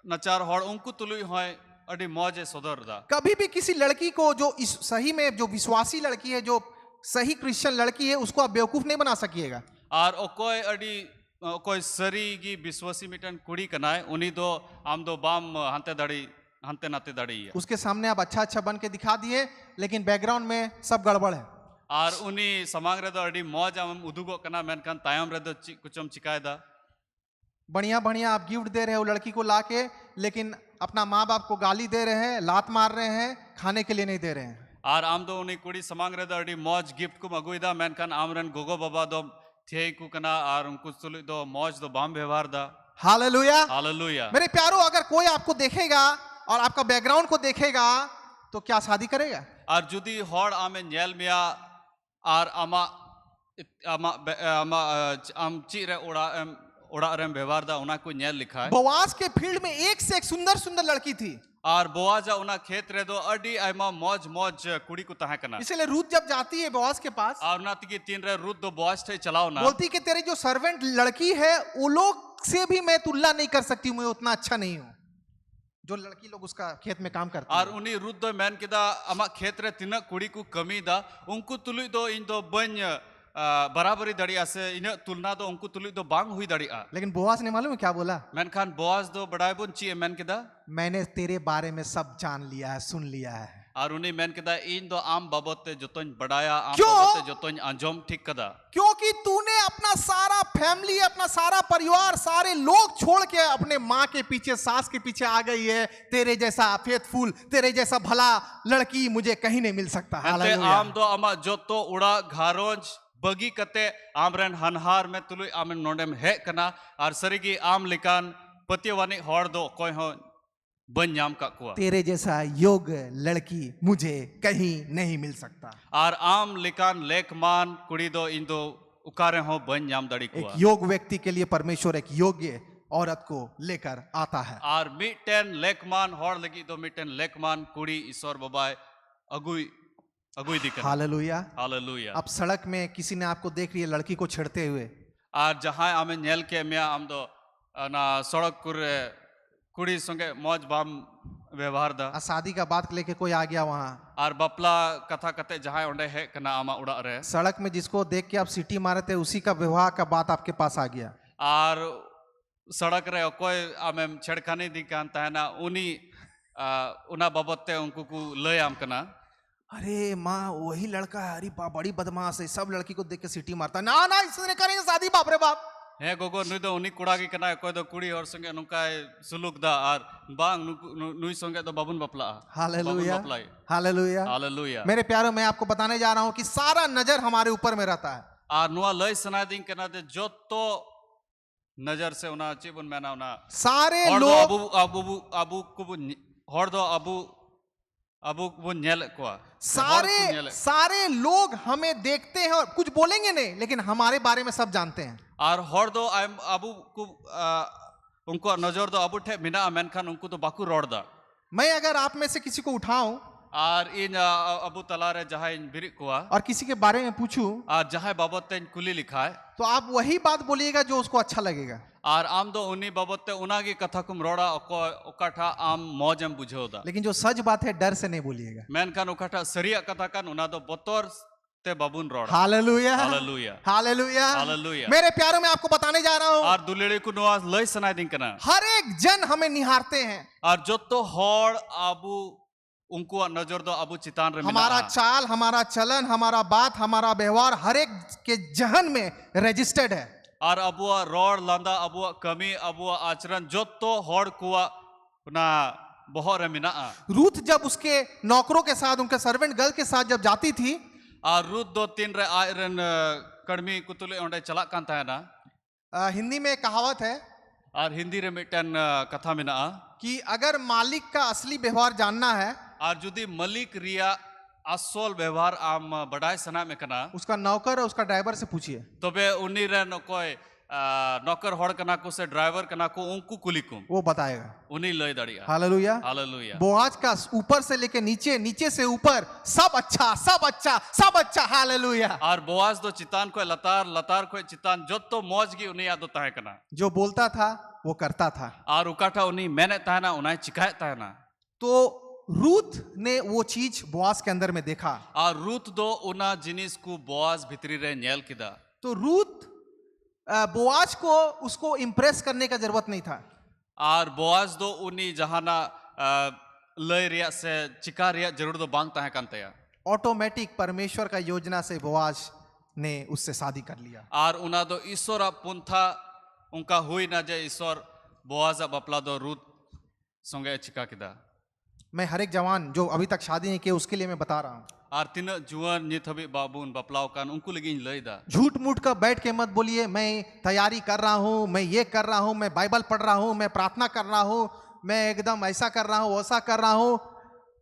नचार हॉर उनको तुली होय अडी मौज सदर दा। कभी भी किसी लड़की को जो सही में जो विश्वासी लड़की है, जो सही क्रिश्चियन लड़की है, उसको आप बेवकूफ नहीं बना सकिएगा। और कोई अडी कोई सरी की विश्वासी मिटन कुड़ी कनाए उनी दो आम दो बाम हांते दाड़ी hante nate dariya उसके सामने आप अच्छा अच्छा बन के दिखा दिए, लेकिन बैकग्राउंड में सब गड़बड़ है। ar uni samang redo adi moj am udugok kana menkhan tayam redo kuchom chikaida बढ़िया बढ़िया आप गिफ्ट दे रहे हो लड़की को लाके, लेकिन अपना माँ बाप को गाली दे रहे हैं, लात मार रहे हैं, खाने के लिए नहीं दे रहे हैं। ar am do uni kudi samang redo adi moj gift kum aguida menkhan amren gogo baba do thei ku kana ar unku tuli do moj do bam व्यवहार da हालेलुया। hallelujah मेरे प्यारो, अगर कोई आपको देखेगा और आपका बैकग्राउंड को देखेगा तो क्या शादी करेगा? ar judi hor ame nyel meya ar ama am chi re oda rem व्यवहार da ona ko nyel likha hai Boaz के फील्ड में एक से एक सुंदर सुंदर लड़की थी, और बोआजा उना खेत रे दो अडी आइमा मौज मौज कुड़ी को तहा कना इसलिए रूथ जब जाती है बोआज के पास, और ना की तीन रे रुद दो बोआज थे चलाओ ना बोलती कि तेरी जो सर्वेंट लड़की है वो लोग से भी मैं तुलना नहीं कर सकती हूँ, मैं उतना अच्छा नहीं हूँ जो लड़की लोग उसका खेत में काम करती और है। उनी रुद दो मैन किदा अमा खेत रे तीन कुड़ी को कमी दा उनको तुलुई दो इन दो बन बराबरी दड़िया से इन तुलना दो उनको तुलुई दो बांग हुई दड़िया लेकिन बोआज ने मालूम है क्या बोला? मैन खान बोआज दो बड़ाई बुन ची मैन किदा मैंने तेरे बारे में सब जान लिया है, सुन लिया है। और उनी मैन किदा इन दो आम बाबते जोतों बड़ाया आम क्यों? बाबते जोतों अंजोम ठीक कदा क्योंकि तूने अपना सारा फैमिली, अपना सारा परिवार, सारे लोग छोड़ के अपने माँ के पीछे, सास के पीछे आ गई है। तेरे जैसा फेथफुल, तेरे जैसा भला लड़की मुझे कहीं नहीं मिल सकता। हंते हालेलुया। आम दो अमा जोतो उड़ा घारोंज बगी कते आमरन हनहार में तुलुई आमन नोडेम हे कना और सरीगी आम लिकान पतिवानी हॉर दो कोई हो बन्याम का कुआ तेरे जैसा योग्य लड़की मुझे कहीं नहीं मिल सकता। और आम लिकान लेखमान कुड़ी दो इन दो उकारे हो बन्याम दड़ी एक कुआ योग्य व्यक्ति के लिए परमेश्वर एक योग्य औरत को लेकर आता है। और मिटेन लेखमान हॉर लगी दो मिटेन लेखमान कुड़ी ईश्वर बबाई अगुई अगुई दिखन हालेलुया। हालेलुया अब सड़क में किसी ने आपको देख लिया लड़की को छेड़ते हुए, और जहां आमे नेल के मिया आम दो ना सड़क कुरे कुड़ी संगे मौज बाम व्यवहार दा शादी का बात लेके कोई आ गया वहां, और बपला कथा कते जहां ओंडे है कना आमा उड़ा रे सड़क में जिसको देख के आप सीटी मारे थे उसी का विवाह का बात आपके पास आ गया। और सड़क रे कोई आमे छेड़खानी दी कान तहना उनी उना बाबते उनको को लय आम कना अरे माँ वही लड़का है, अरे बड़ी बदमाश है, सब लड़की को देख के सीटी मारता है। ना ना इसने करेंगे शादी, बाप रे बाप। हे गोगो नुई दो उनी कुड़ा की कना कोई दो कुड़ी और संगे नुका सुलुक दा और बांग नुई संगे दो बाबुन बपला हालेलुया हालेलुया हालेलुया मेरे प्यारों, मैं आपको बताने जा रहा हूँ कि सारा नजर हमारे ऊपर में रहता है। और नुआ लय सना दिन कना दे जो तो नजर से उना चिबुन मैना उना सारे और लोग अबू अबू अबू को हर दो अबू अबू वो नेल को सारे लोग हमें देखते हैं और कुछ बोलेंगे नहीं, लेकिन हमारे बारे में सब जानते हैं। और हर दो अबू को उनको नजर दो अबू ठे मिना मैन खान उनको तो बाकू रोड दा मैं अगर आप में से किसी को उठाऊं और इन अबू तलारे जहां इन बिरिक कोआ और किसी के बारे में पूछूं और जहां बाबत इन कुली लिखा है तो आप वही बात बोलिएगा जो उसको अच्छा लगेगा। और आम दो उन्हीं बाबत उनागी कथा कुम रोड़ा ओकाठा आम मौजम बुझोदा, लेकिन जो सच बात है डर से नहीं बोलिएगा। मैन खान ओकाठा सरिया कथा कान उना दो बतौर ते बाबुन रोड़ा। Hallelujah hallelujah hallelujah hallelujah. मेरे प्यारों में आपको बताने जा रहा हूँ, और दुलेड़ी को नुआ लय सनाय दिन कना हर एक जन हमें निहारते हैं। और जो तो हॉर आबू उनको नजर दो अबू चितान रे हमारा चाल, हमारा चलन, हमारा बात, हमारा व्यवहार हर एक के जहन में रजिस्टर्ड है। और अबुआ रोड लांदा अबुआ कमी अबुआ आचरण जो तो हॉर कुआ ना बहुत रे मिना। रूथ जब उसके नौकरों के साथ, उनके सर्वेंट गर्ल के साथ जब जाती थी, और रूथ दो तीन रे आयरन कड़मी कुतुले ओंडे चला कान था ना। हिंदी में कहावत है और हिंदी रे मिटन कथा मिना कि अगर मालिक का असली व्यवहार जानना है और जुदी मलिक रिया असोल व्यवहार आम बड़ाई सना में कना उसका नौकर और उसका ड्राइवर से पूछिए, तबे उन्हीं रे कोई नौकर हॉर कना को से ड्राइवर कना को उनको कुलिकुम वो बताएगा। उन्हीं लय दड़िया। Hallelujah hallelujah. बोआज का ऊपर से लेके नीचे, नीचे से ऊपर सब अच्छा सब अच्छा सब अच्छा। हालेलुया। और बोआज दो चितान को लतार, लतार को चितान जो तो मौज की उन्हीं याद है कना जो बोलता था वो करता था और उकाठा उन्हीं मैंने ताना उन्हें चिकायत ताना। तो रूथ ने वो चीज बोआज के अंदर में देखा और रूथ दो उना जिनिस को बोआज भितरी रे नेल किदा। तो रूथ बोआज को उसको इम्प्रेस करने का जरूरत नहीं था। और बोआज दो उन्हीं जहाना लय रिया से चिका रिया जरूर दो बांग ताहे कान तया ऑटोमेटिक परमेश्वर का योजना से बोआज ने उससे शादी कर लिया। आर उना दो ईश्वर पुंथा उनका हुई ना जे ईश्वर बोआजा बपला दो रूत संगे चिका किदा। मैं हर एक जवान जो अभी तक शादी नहीं किए उसके लिए मैं बता रहा हूँ, आर तीन जुआन नित हबी बाबून बपलाव कान उनको लगी लय दा झूठ मूठ का बैठ के मत बोलिए मैं तैयारी कर रहा हूँ, मैं ये कर रहा हूँ, मैं बाइबल पढ़ रहा हूँ, मैं प्रार्थना कर रहा हूँ, मैं एकदम ऐसा कर रहा हूँ वैसा कर रहा हूँ।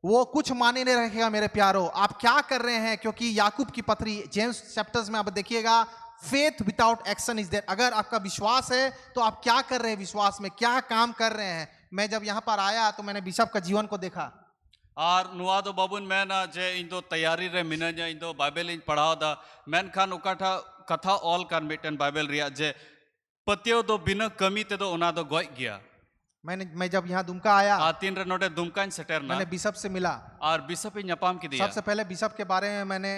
वो कुछ माने नहीं रखेगा मेरे प्यारो, आप क्या कर रहे हैं। क्योंकि याकूब की पत्री जेम्स चैप्टर्स में आप देखिएगा, faith without action is there. अगर आपका विश्वास है तो आप क्या कर रहे हैं, विश्वास में क्या काम कर रहे हैं। मैं जब यहाँ पर आया तो मैंने बिशप का जीवन को देखा। आर नुआ दो बाबून मैं ना जे इन दो तैयारी रे मिनाजा इन दो बाइबल इन पढ़ाओ दा मैन खान उकाठा कथा ऑल कान मिटन बाइबल रिया जे पतियो दो बिना कमी ते दो उना दो गोय गया। मैं जब यहाँ दुमका आया आ तीन रे नोटे दुमकान सेटर ना मैंने बिशप से मिला। आर बिशप इन न्यापाम की दिया। सबसे पहले बिशप के बारे में मैंने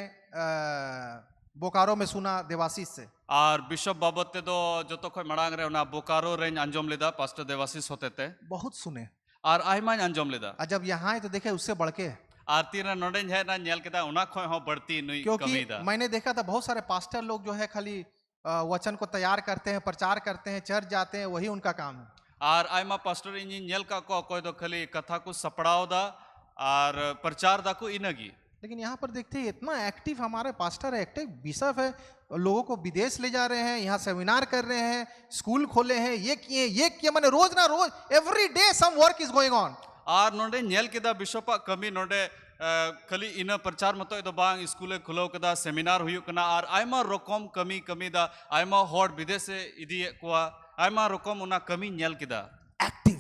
बोकारो में सुना देवाशीष से। आर बिशप बाबत ते दो जो तो कोई मड़ांग रे उना बोकारो रेंज अंजोम लेदा पास्टर देवाशीष होते थे बहुत सुने। आर आयमान अंजोम लेदा और जब यहाँ आए तो देखे उससे बढ़ के, आर तीन रे नोटे है ना नेल केदा उना खोय हो बढ़ती नुई कमी क्योंकि दा। मैंने देखा था बहुत सारे पास्टर लोग जो है खाली वचन को तैयार करते हैं, प्रचार करते हैं, चर्च जाते हैं, वही उनका काम है। आर आयमा पास्टर इन नेल का को कोई दो खाली कथा को सपड़ाओ दा आर प्रचार दा को इनगी। लेकिन यहाँ पर देखते हैं इतना एक्टिव हमारे पास्टर है, एक्टिव बिशप है, लोगों को विदेश ले जा रहे हैं, यहाँ सेमिनार कर रहे हैं, स्कूल खोले हैं, ये किए मैंने रोज ना रोज every day some work is going on. आर नोडे नेल केदा बिशपा कमी नोडे खाली इन प्रचार मतो दो बांग स्कूले खुलो केदा सेमिनार हुयु कना आर आयमा रकम कमी दा आयमा हॉट विदेश से इदी कोआ आयमा रकम उना कमी नेल केदा एक्टिव।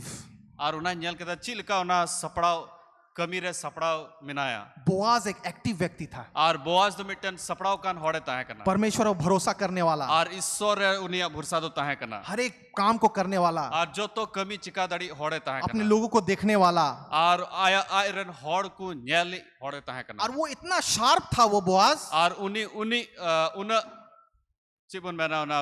आर उना नेल केदा ची लका उना सपड़ाव कमी रे सपड़ाव मिनाया। बोआज एक एक्टिव व्यक्ति था, आर बोआज दो मिटन सपड़ाव कान होड़े ताहे कना परमेश्वर पर भरोसा करने वाला, आर ईश्वर उनिया भरोसा दो ताहे कना हर एक काम को करने वाला, आर जो तो कमी चिका दड़ी होड़े ताहे अपने कना लोगों को देखने वाला। आर आया आयरन होड़ को नेली होड़े ताहे कना और वो इतना शार्प था वो बोआज। आर उनी उन चिबन मैना उना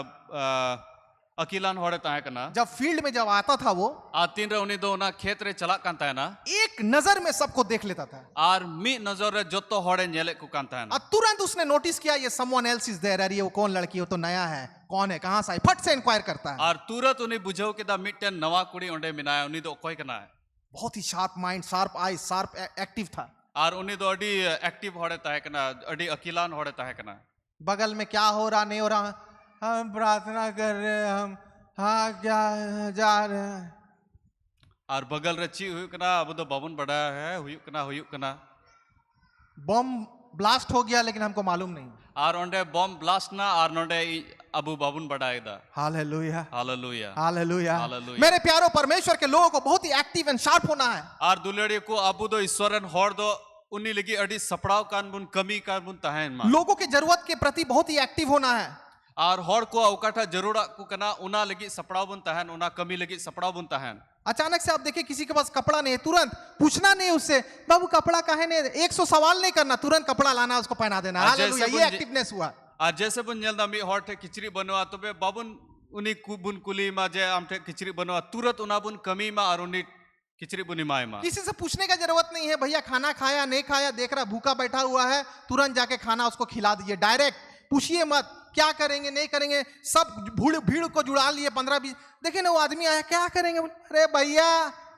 अकीलान होड़े ताहे कना जब फील्ड में जब आता था वो आ तीन रे उनी दो उना खेत रे चला कान ताहे ना एक नजर में सबको देख लेता था आर मी नजर रे जो तो होड़े नेले को कान ताहे ना और तुरंत उसने नोटिस किया ये समवन एल्स इज देयर, अरे ये वो कौन लड़की है, वो तो नया है, कौन है, कहां से आई, फट से इंक्वायर करता है। आर तुरंत उनी बुझाओ केदा मिटन नवा कुड़ी ओंडे मिनाया उनी दो कोई कना है। बहुत ही शार्प माइंड, शार्प आई, शार्प एक्टिव था। आर उनी दो अडी एक्टिव होड़े ताहे कना अडी अकीलान होड़े ताहे कना बगल में क्या हो रहा नहीं हो रहा, हम प्रार्थना कर रहे हैं, हम हाँ क्या जा रहे हैं। आर बगल रे ची हुयु कना अब दो बाबुन बड़ा है हुयु कना बम ब्लास्ट हो गया लेकिन हमको मालूम नहीं। आर ओंडे बम ब्लास्ट ना आर नोडे अबू बाबुन बड़ाएदा। Hallelujah hallelujah hallelujah. हालेलुया। मेरे प्यारो परमेश्वर के लोगों को बहुत ही एक्टिव एंड शार्प होना है। आर दुलेड़ी को अबू दो ईश्वरन होड़ दो उन्नी लगी अडी सपड़ाव कान बुन कमी कान बुन ताहेन मा लोगों की जरूरत के प्रति बहुत ही एक्टिव होना है। आर होड़ को अवकाठा जरूरा को कना उना लगी सपड़ाव बुन ताहेन उना कमी लगी सपड़ाव बुन ताहेन। अचानक से आप देखिए किसी के पास कपड़ा नहीं है, तुरंत पूछना नहीं उससे बाबू कपड़ा काहे नहीं, 100 सवाल नहीं करना, तुरंत कपड़ा लाना, उसको पहना देना। हालेलुया, ये एक्टिवनेस हुआ। आज जैसे बुन नेलदा मी होड़ थे खिचड़ी बनवा तो बे बाबुन उनी बुन कुली मा जे आम थे खिचड़ी बनवा तुरंत उना बुन कमी मा और उनी खिचड़ी बुनी माए मा किसी से पूछने का जरूरत नहीं है, भैया खाना खाया नहीं खाया, देख रहा भूखा बैठा हुआ है, तुरंत जाके खाना उसको खिला दीजिए। डायरेक्ट पूछिए मत क्या करेंगे नहीं करेंगे, सब भीड़ को जुड़ा लिए 15-20। देखिए ना वो आदमी आया क्या करेंगे, अरे भैया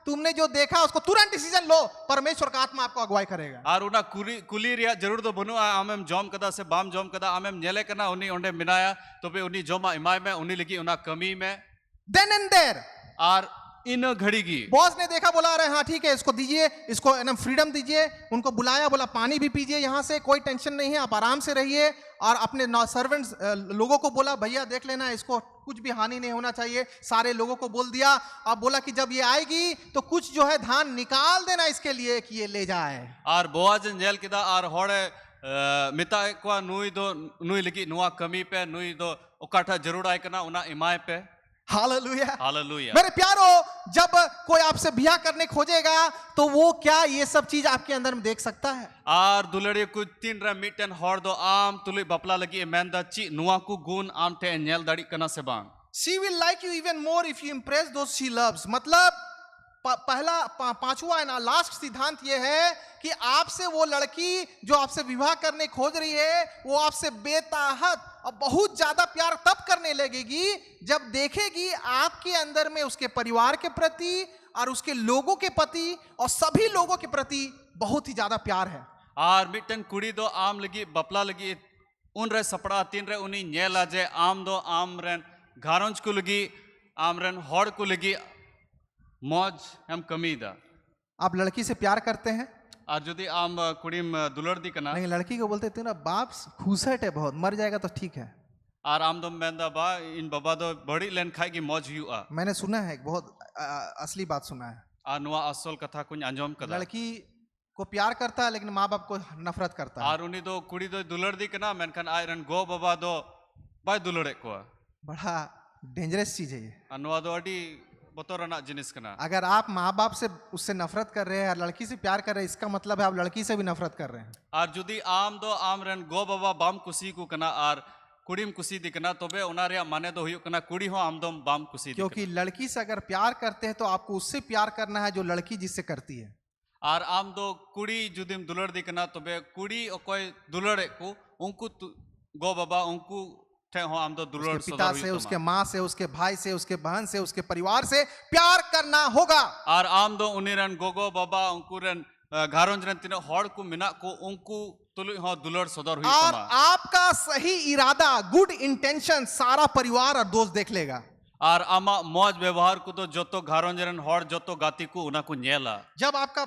तुमने जो देखा उसको तुरंत डिसीजन लो, परमेश्वर का आत्मा आपको अगुवाई करेगा। और उना कुली रिया जरूर तो बनुआ आमेम जॉम कदा से बाम जॉम कदा आमेम नेले कना उनी ओंडे मिनाया तो बे उनी जॉमा इमाय में उनी लगी उना कमी में देन एंड देयर और इन घड़ी की बॉस ने देखा, बोला अरे हाँ ठीक है इसको दीजिए, इसको एकदम फ्रीडम दीजिए। उनको बुलाया, बोला पानी भी पीजिए, यहाँ से कोई टेंशन नहीं है, आप आराम से रहिए। और अपने सर्वेंट्स लोगों को बोला भैया देख लेना, इसको कुछ भी हानि नहीं होना चाहिए। सारे लोगों को बोल दिया। अब बोला कि जब ये आएगी तो कुछ जो है धान निकाल देना इसके लिए कि ये ले जाए। और बोआजन जेल किदा और होड़े मिता को नुई दो नुई लगी नुआ कमी पे नुई दो उकाठा जरूर आए कना उना इमाय पे। Hallelujah hallelujah. मेरे प्यारो, जब कोई आपसे ब्याह करने खोजेगा तो वो क्या ये सब चीज आपके अंदर में देख सकता है? और दुलड़ी कुछ 3 रा मीटन हॉर दो आम तुली बपला लगी मेंदा ची नुआ को गुण आम थे नेल दाड़ी कना से बांग। She will like you even more if you impress those she loves। मतलब पांचवा है ना, लास्ट सिद्धांत ये है कि आपसे वो लड़की जो आपसे विवाह करने खोज रही है, वो आपसे बेताहत और बहुत ज्यादा प्यार तब करने लगेगी जब देखेगी आपके अंदर में उसके परिवार के प्रति और उसके लोगों के प्रति और सभी लोगों के प्रति बहुत ही ज्यादा प्यार है। आर मिटन कुड़ी दो आम लगी बपला लगी उन रे सपड़ा तीन रे उनी नेला जे आम दो आम रेन घारंज को लगी आम रेन हॉड को लगी मौज हम कमी दा। आप लड़की से प्यार करते हैं? और जुदी आम कुड़ीम दुलड़ दी कना नहीं, लड़की को बोलते थे ना बाप खूसट है बहुत, मर जाएगा तो ठीक है। और आम दो मेंदा बा इन बाबा दो बड़ी लेन खाई की मौज हुआ। मैंने सुना है, बहुत असली बात सुना है। और नुआ असल कथा कुछ अंजम कदा लड़की को प्यार करता है लेकिन माँ बाप को नफरत करता है। और उन्हीं दो कुड़ी दो दुलड़ दी कना मेनखान आय रन गो बाबा दो बाय दुलड़े को बड़ा डेंजरस चीज है ये। नुआ दो अडी बतौरना जिनिस कना। अगर आप माँ बाप से उससे नफरत कर रहे हैं और लड़की से प्यार कर रहे हैं, इसका मतलब है आप लड़की से भी नफरत कर रहे हैं। और जुदी आम दो आम रन गो बाबा बाम कुसी को कना और कुड़ीम कुसी दी कना तबे उना रे माने दो हुई कना कुड़ी हो आम दो बाम कुसी दी। क्योंकि लड़की से अगर प्यार करते हैं तो आपको उससे प्यार करना है जो लड़की जिससे करती है। और आम दो कुड़ी जुदीम दुलड़ दी कना तबे कुड़ी कोई दुलड़े को उनको गो बाबा उनको ठे हो आम दो दुलड़ उसके पिता से, उसके माँ से, उसके भाई से, उसके बहन से, उसके परिवार से प्यार करना होगा। और आम दो उन्हीं रन गोगो बाबा उनको रन घारोंज रन तीनों हॉड को मिना को उनको तुलु हो दुलड़ सदर हुई। और आपका सही इरादा, गुड इंटेंशन सारा परिवार और दोस्त देख लेगा। और आमा मौज व्यवहार को तो जोतो घारोंज रन हॉड जोतो गाती को उना को नेला। जब आपका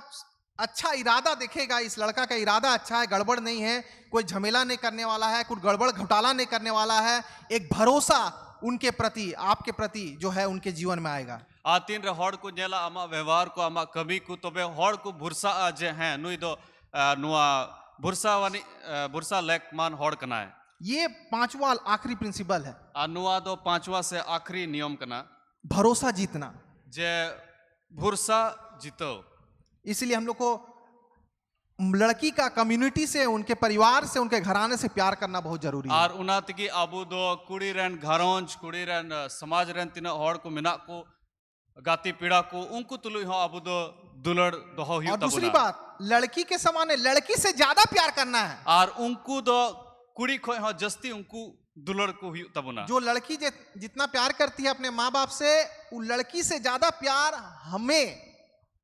अच्छा इरादा देखेगा, इस लड़का का इरादा अच्छा है, गड़बड़ नहीं है, कोई झमेला नहीं करने वाला है, कुछ गड़बड़ घोटाला नहीं करने वाला है, एक भरोसा उनके प्रति, आपके प्रति जो है उनके जीवन में आएगा। आतीन रे हॉड को नेला आमा व्यवहार को आमा कभी को तबे हॉड को भुरसा जे हैं नुई दो नुआ भुरसा वानी भुरसा लेक मान हॉड कना है। ये पांचवा आखिरी प्रिंसिपल है। अनुआ दो पांचवा से आखिरी नियम कना भरोसा जीतना। जे भुरसा जीतो। इसलिए हम लोग को लड़की का कम्युनिटी से, उनके परिवार से, उनके घराने से प्यार करना बहुत जरूरी है। और उनात की आबू दो कुड़ी रन घरोंज कुड़ी रन समाज रन तीना हॉड को मिना को गाती पीड़ा को उनको तुलु हो आबू दो दुलड़ दोहो और दूसरी बात, लड़की के समान लड़की से ज्यादा प्यार करना है। और उनको दो कुड़ी खोय हो जस्ती उनको दुलड़ को हुई तबुना। जो लड़की जितना प्यार करती है अपने माँ बाप से, वो लड़की से ज्यादा प्यार हमें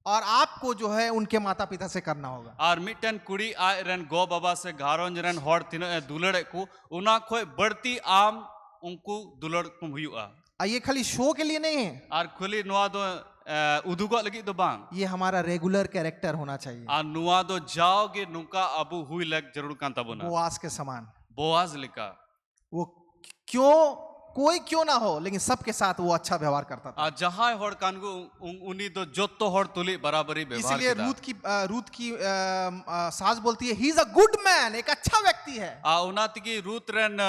और आपको जो है उनके माता पिता से करना होगा। और मिटन कुड़ी आय रन गो बाबा से घारोंज रन हॉड तीनो दुलड़े को उना खोय बढ़ती आम उनको दुलड़ को हुआ। ये खाली शो के लिए नहीं है, और खुली नुआ दो उदुगो लगी दो बांग, ये हमारा रेगुलर कैरेक्टर होना चाहिए। और नुआ दो जाओगे नुका अबू हुई लग जरूर कांता बुना। बोआज के समान। बोआज लिखा वो क्यों, कोई क्यों ना हो, लेकिन सबके साथ वो अच्छा व्यवहार करता था। जहां हॉड कानगु उन्हीं दो जोतो हॉड तुली बराबरी व्यवहार। इसलिए रूथ की सास बोलती है he is a good man, एक अच्छा व्यक्ति है। उनात की रूत रन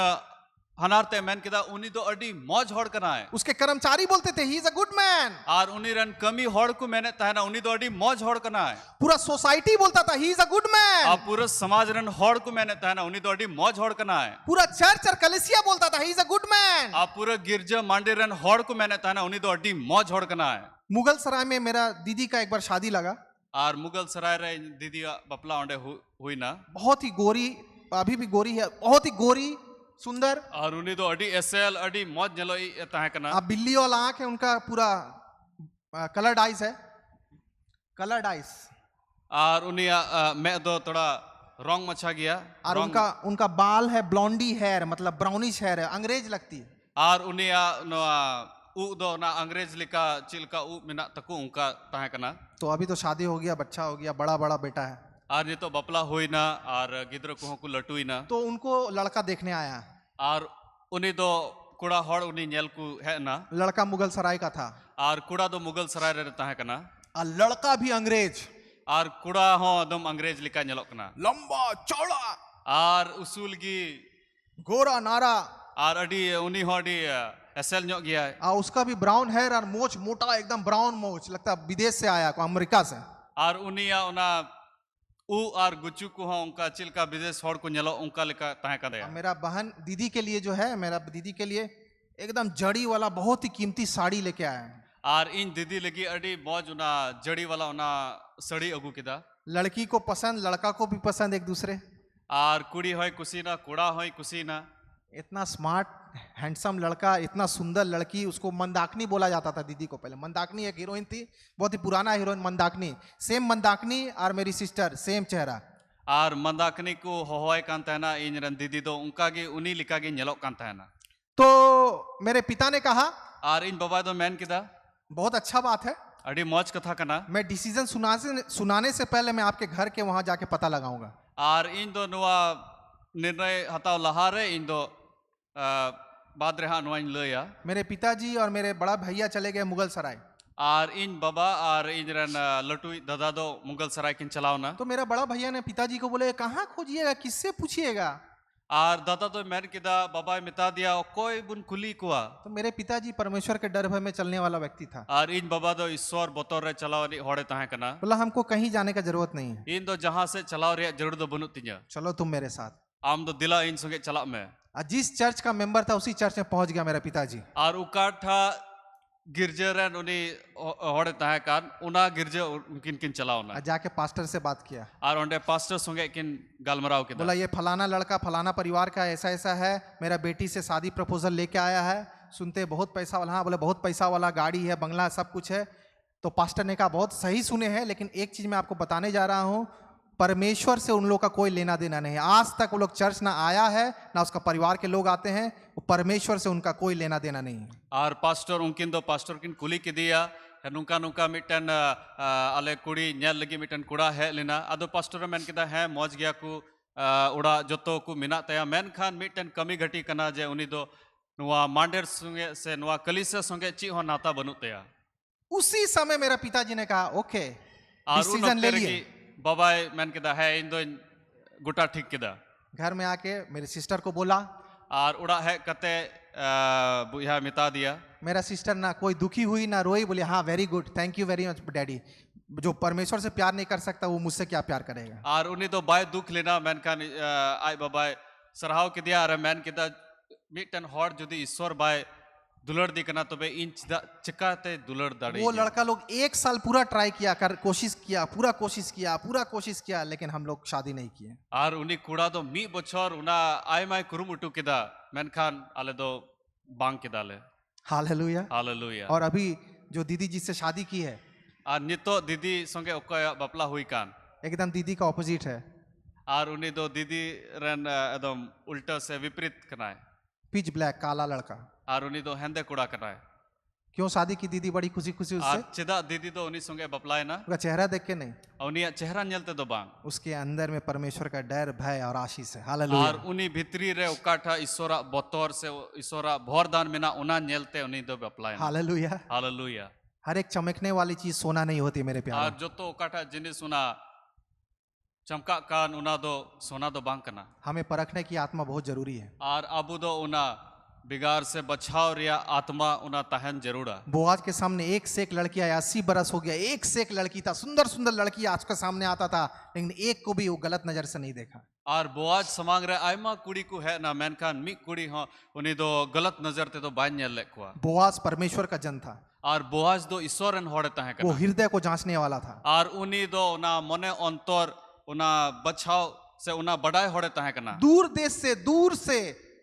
हनारते मैन किदा उन्हीं दो अडी मौज हॉड कना है। उसके कर्मचारी बोलते थे he is a good man. और उन्हीं रन कमी हॉड को मैंने तहना उन्हीं दो अडी मौज हॉड कना है। पूरा सोसाइटी बोलता था he is a good man. और पूरा समाज रन हॉड को मैंने तहना उन्हीं दो अडी मौज हॉड कना है। पूरा चर्च और कलीसिया बोलता था he is a good man. और पूरा गिरजा मांडे रन हॉड को मैंने तहना उन्हीं दो अडी मौज हॉड कना है। मुगल सराय में मेरा दीदी का एक बार शादी लगा। और मुगल सराय रे दीदी बपला ओंडे हुई ना। बहुत ही गोरी, अभी भी गोरी है, बहुत ही गोरी सुंदर। और उन्हीं दो अडी एसएल अडी मौज जलो तहे कना। अब बिल्ली वाला आंख है उनका, पूरा कलर्ड आइज है, कलर्ड आइज। और उन्हीं मैं दो थोड़ा रंग मचा गया। और उनका बाल है ब्लॉन्डी हेयर, मतलब ब्राउनिश हेयर है, अंग्रेज लगती है। और उन्हीं उ दो ना अंग्रेज लिखा चिलका उ मिना तको उनका तहे कना। तो अभी तो शादी हो गया, बच्चा हो गया, बड़ा बड़ा बेटा है। और ये तो बपला हुई ना और गिद्र को लटुई ना। तो उनको लड़का देखने आया। और उन्हीं दो कुड़ा हॉड उन्हीं नेल को है ना। लड़का मुगल सराय का था। और कुड़ा दो मुगल सराय रे तहे कना। और लड़का भी अंग्रेज। और कुड़ा हो दम अंग्रेज लिखा नेलोक कना। लंबा चौड़ा और उसूल की गोरा नारा। और अडी उन्हीं हॉडी एसएल न्योक गया है। और उसका भी ब्राउन हेयर और मोच मोटा, एकदम ब्राउन मोच, लगता है विदेश से आया, अमेरिका से। और उन्हीं उना उ और गुच्चू को हो उनका चिलका विदेश हॉड को नेलो उनका लिखा तहे कदे। मेरा बहन दीदी के लिए जो है, मेरा दीदी के लिए एकदम जड़ी वाला बहुत ही कीमती साड़ी लेके आया है। आर इन दीदी लगी अड़ी मौज उना जड़ी वाला उना सड़ी अगू किदा लड़की को पसंद, लड़का को भी पसंद एक दूसरे। आर कुड़ी होय कुसीना कुड़ा होय कुसीना इतना स्मार्ट हैंडसम लड़का, इतना सुंदर लड़की, उसको मंदाकिनी बोला जाता था दीदी को पहले। मंदाकिनी एक हीरोइन थी, बहुत ही पुराना हीरोइन मंदाकिनी। सेम मंदाकिनी और मेरी सिस्टर सेम चेहरा। आर मंदाकनी को होय कान तहना इन रन दीदी दो उनका गे उनी लिखा गे ñelok कान तहना। तो मेरे पिता ने कहा आर इन बाबा दो मैन किदा बहुत अच्छा बात है, अड़ी मौज कथा कना मैं डिसीजन सुनाने से पहले मैं आपके घर के वहां जाके पता लगाऊंगा। आर इन दो नुआ निर्णय हताव लहारे इन दो बाद रेहा नुआ इन लया मेरे पिताजी और मेरे बड़ा भैया चले गए मुगल सराय। आर इन बाबा आर इन रन लटू दादा दो मुगल सराय किन चलावना तो मेरा बड़ा भैया ने पिताजी को बोले कहाँ खोजिएगा, किससे पूछिएगा। आर दादा तो मैन किदा बाबा मिता दिया कोई बुन कुली कुआ तो मेरे पिताजी परमेश्वर के डर भय में चलने वाला व्यक्ति था। आर इन बाबा दो ईश्वर बतौर रे चलावनी होड़े तहे कना बोला हमको कहीं जाने का जरूरत नहीं है, इन दो जहां से चलाव रे जरूर दो बनुत तिया चलो तुम मेरे साथ। आम दो दिला इन संगे चला में और जिस चर्च का मेंबर था उसी चर्च में पहुंच गया मेरा पिताजी। आर उकाठा गिरजे रन उनी होड़े तहे कान उना गिरजे उनकिन किन चलावना और जाके पास्टर से बात किया। आर ओंडे पास्टर संगे किन गालमराव किदा बोला ये फलाना लड़का फलाना परिवार का ऐसा ऐसा है, मेरा बेटी से शादी प्रपोजल लेके आया है, सुनते बहुत पैसा वाला। हाँ बोले बहुत पैसा वाला, गाड़ी है, बंगला, सब कुछ है। तो पास्टर ने कहा बहुत सही सुने हैं, लेकिन एक चीज मैं आपको बताने जा रहा हूँ, परमेश्वर से उन लोग का कोई लेना देना नहीं है। आज तक वो लोग चर्च ना आया है ना उसका परिवार के लोग आते हैं, वो परमेश्वर से उनका कोई लेना देना नहीं है। आर पास्टर उनकिन दो पास्टर किन कुली के दिया नुका नुका मिटन आले कुड़ी ñel लगी मिटन कुड़ा है लेना अदो पास्टर मेन किदा है मौज गया को उड़ा जतो को मिना तया मेन खान मिटन कमी घटी कना जे उनी दो नुआ मांडेर संगे से नुआ कलिसा संगे ची हो नाता बनु तया। उसी समय मेरा पिताजी ने कहा ओके आर डिसीजन ले लिए। बाबा मेन किदा है इन दो गुटा ठीक किदा घर में आके मेरी सिस्टर को बोला। आर उड़ा है कते बुया मिता दिया। मेरा सिस्टर ना कोई दुखी हुई ना रोई, बोले हाँ very good, thank you very much daddy. जो परमेश्वर से प्यार नहीं कर सकता वो मुझसे क्या प्यार करेगा। आर उनी तो बाय दुख लेना मैन खान आई बाबा सराहाव के दिया अरे मैन किदा मिटन हॉर जुदी ईश्वर बाय दुलड़ दी कना तो बे इन चिकाते दुलड़ दाड़ी वो लड़का लोग 1 साल पूरा ट्राई किया, कर कोशिश किया, पूरा कोशिश किया, लेकिन हम लोग शादी नहीं किए। आर उनी कुड़ा तो मी बछर उना आई माय कुरुमुटु किदा मैन खान आले दो बांग किदा ले हालेलुया। हालेलुया। और अभी जो दीदी जिससे शादी की है आर नितो दीदी संगे ओका बपला हुई कान एकदम दीदी का ऑपोजिट है। आर उनी दो दीदी रन एकदम उल्टा से विपरीत कना है। पिच ब्लैक, काला लड़का। आर उनी दो हेंदे कुड़ा कना है। क्यों शादी की दीदी बड़ी खुशी खुशी उससे? आर चिदा दीदी दो उनी संगे बपलाए ना उसका चेहरा देख के नहीं, उनिया चेहरा ñelते दो बांग उसके अंदर में परमेश्वर का डर, भय और आशीष है। हालेलुया। आर उनी भितरी रे उकाठा ईश्वरा बतौर से ईश्वरा भोरदान मेना उना ñelते उनी दो बपलाए ना। हालेलुया। हालेलुया। हर एक चमकने वाली चीज सोना नहीं होती मेरे प्यारे। आर जो तो उकाठा जिनिस उना चमका कान उना दो सोना दो बांग कना। हमें परखने की आत्मा बहुत जरूरी है। आर अबू दो उना बिगार से बचाव रिया आत्मा उना तहन जरूरा। बोआज के सामने एक से एक लड़की आया, 80 बरस हो गया, एक से एक लड़की था, सुंदर सुंदर लड़की आज के सामने आता था, लेकिन एक को भी वो गलत नजर से नहीं देखा। आर बोआज समांग रे आयमा कुड़ी को है ना मैन खान मी कुड़ी हो उनी दो गलत नजर ते तो बाñ ñel ले कुआ। बोआज परमेश्वर का जन था, आर बोआज दो ईश्वरन होड़े तहे वो कना। हृदय को जांचने वाला था। आर उनी दो उना मने अंतर उना बचाव से उना बड़ाई होड़े तहे कना। दूर देश से, दूर से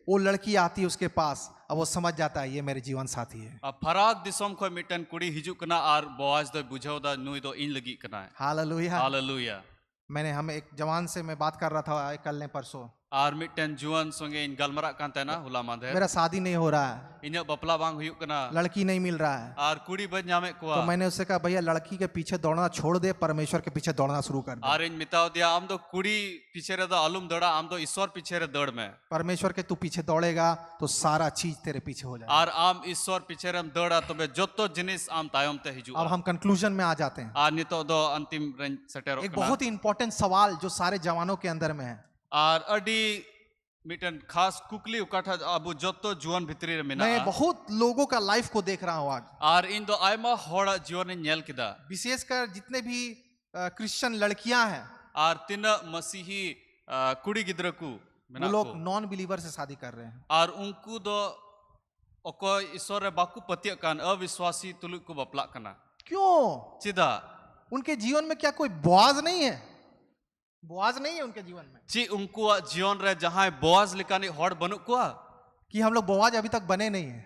वो लड़की आती है उसके पास, अब वो समझ जाता है ये मेरे जीवन साथी है। फराक दिसम खो मिटन कुड़ी हिजू कना आर बोआज दो बुझाव दा नुई दो इन लगी कना है। हालेलुया। हालेलुया। हम एक जवान से मैं बात कर रहा था कल ने परसों, आर मिटन जुआन संगे इन गलमरा कांते ना हुला मांधे मेरा शादी नहीं हो रहा है, इन्या बपला बांग हुयु कना लड़की नहीं मिल रहा है। आर कुड़ी बज नामे कुआ। तो मैंने उससे कहा भैया लड़की के पीछे दौड़ना छोड़ दे, परमेश्वर के पीछे दौड़ना शुरू कर दे। आर इन मिताव दिया आम दो कुड़ी पीछे रे दो आलूम दौड़ा आम दो ईश्वर पीछे रे दौड़ में। परमेश्वर के तू पीछे दौड़ेगा तो सारा चीज तेरे पीछे हो जाएगा। आर आम ईश्वर पीछे रे दौड़ा तबे जत्तो जिनिस आम तायम ते हिजू। अब हम कंक्लूजन में आ जाते हैं। आर नितो दो अंतिम रेंज सेटेरो एक कना। बहुत ही इंपॉर्टेंट सवाल जो सारे जवानों के अंदर में है। आर अडी मिटन खास कुकली उकाठा अबु जत्तो जुआन भितरी रे मेना। मैं बहुत लोगों का लाइफ को देख रहा हूँ आज, आर इन दो आयमा होड़ा जीवन ñel किदा। विशेषकर जितने भी क्रिश्चियन लड़कियां हैं आर तीन मसीही कुड़ी गिद्र को वो लोग नॉन बिलीवर से शादी कर रहे हैं। आर उनको दो Okoi isore baku patiak kan aviswasi tuluk ko baplak kana. क्यों? Cida. उनके जीवन में क्या कोई बोआज नहीं है? बोआज नहीं है उनके जीवन में Ci unkuak jion re jahai boaz likani hor banuk kuah. कि हम लोग बोआज अभी तक बने नहीं है।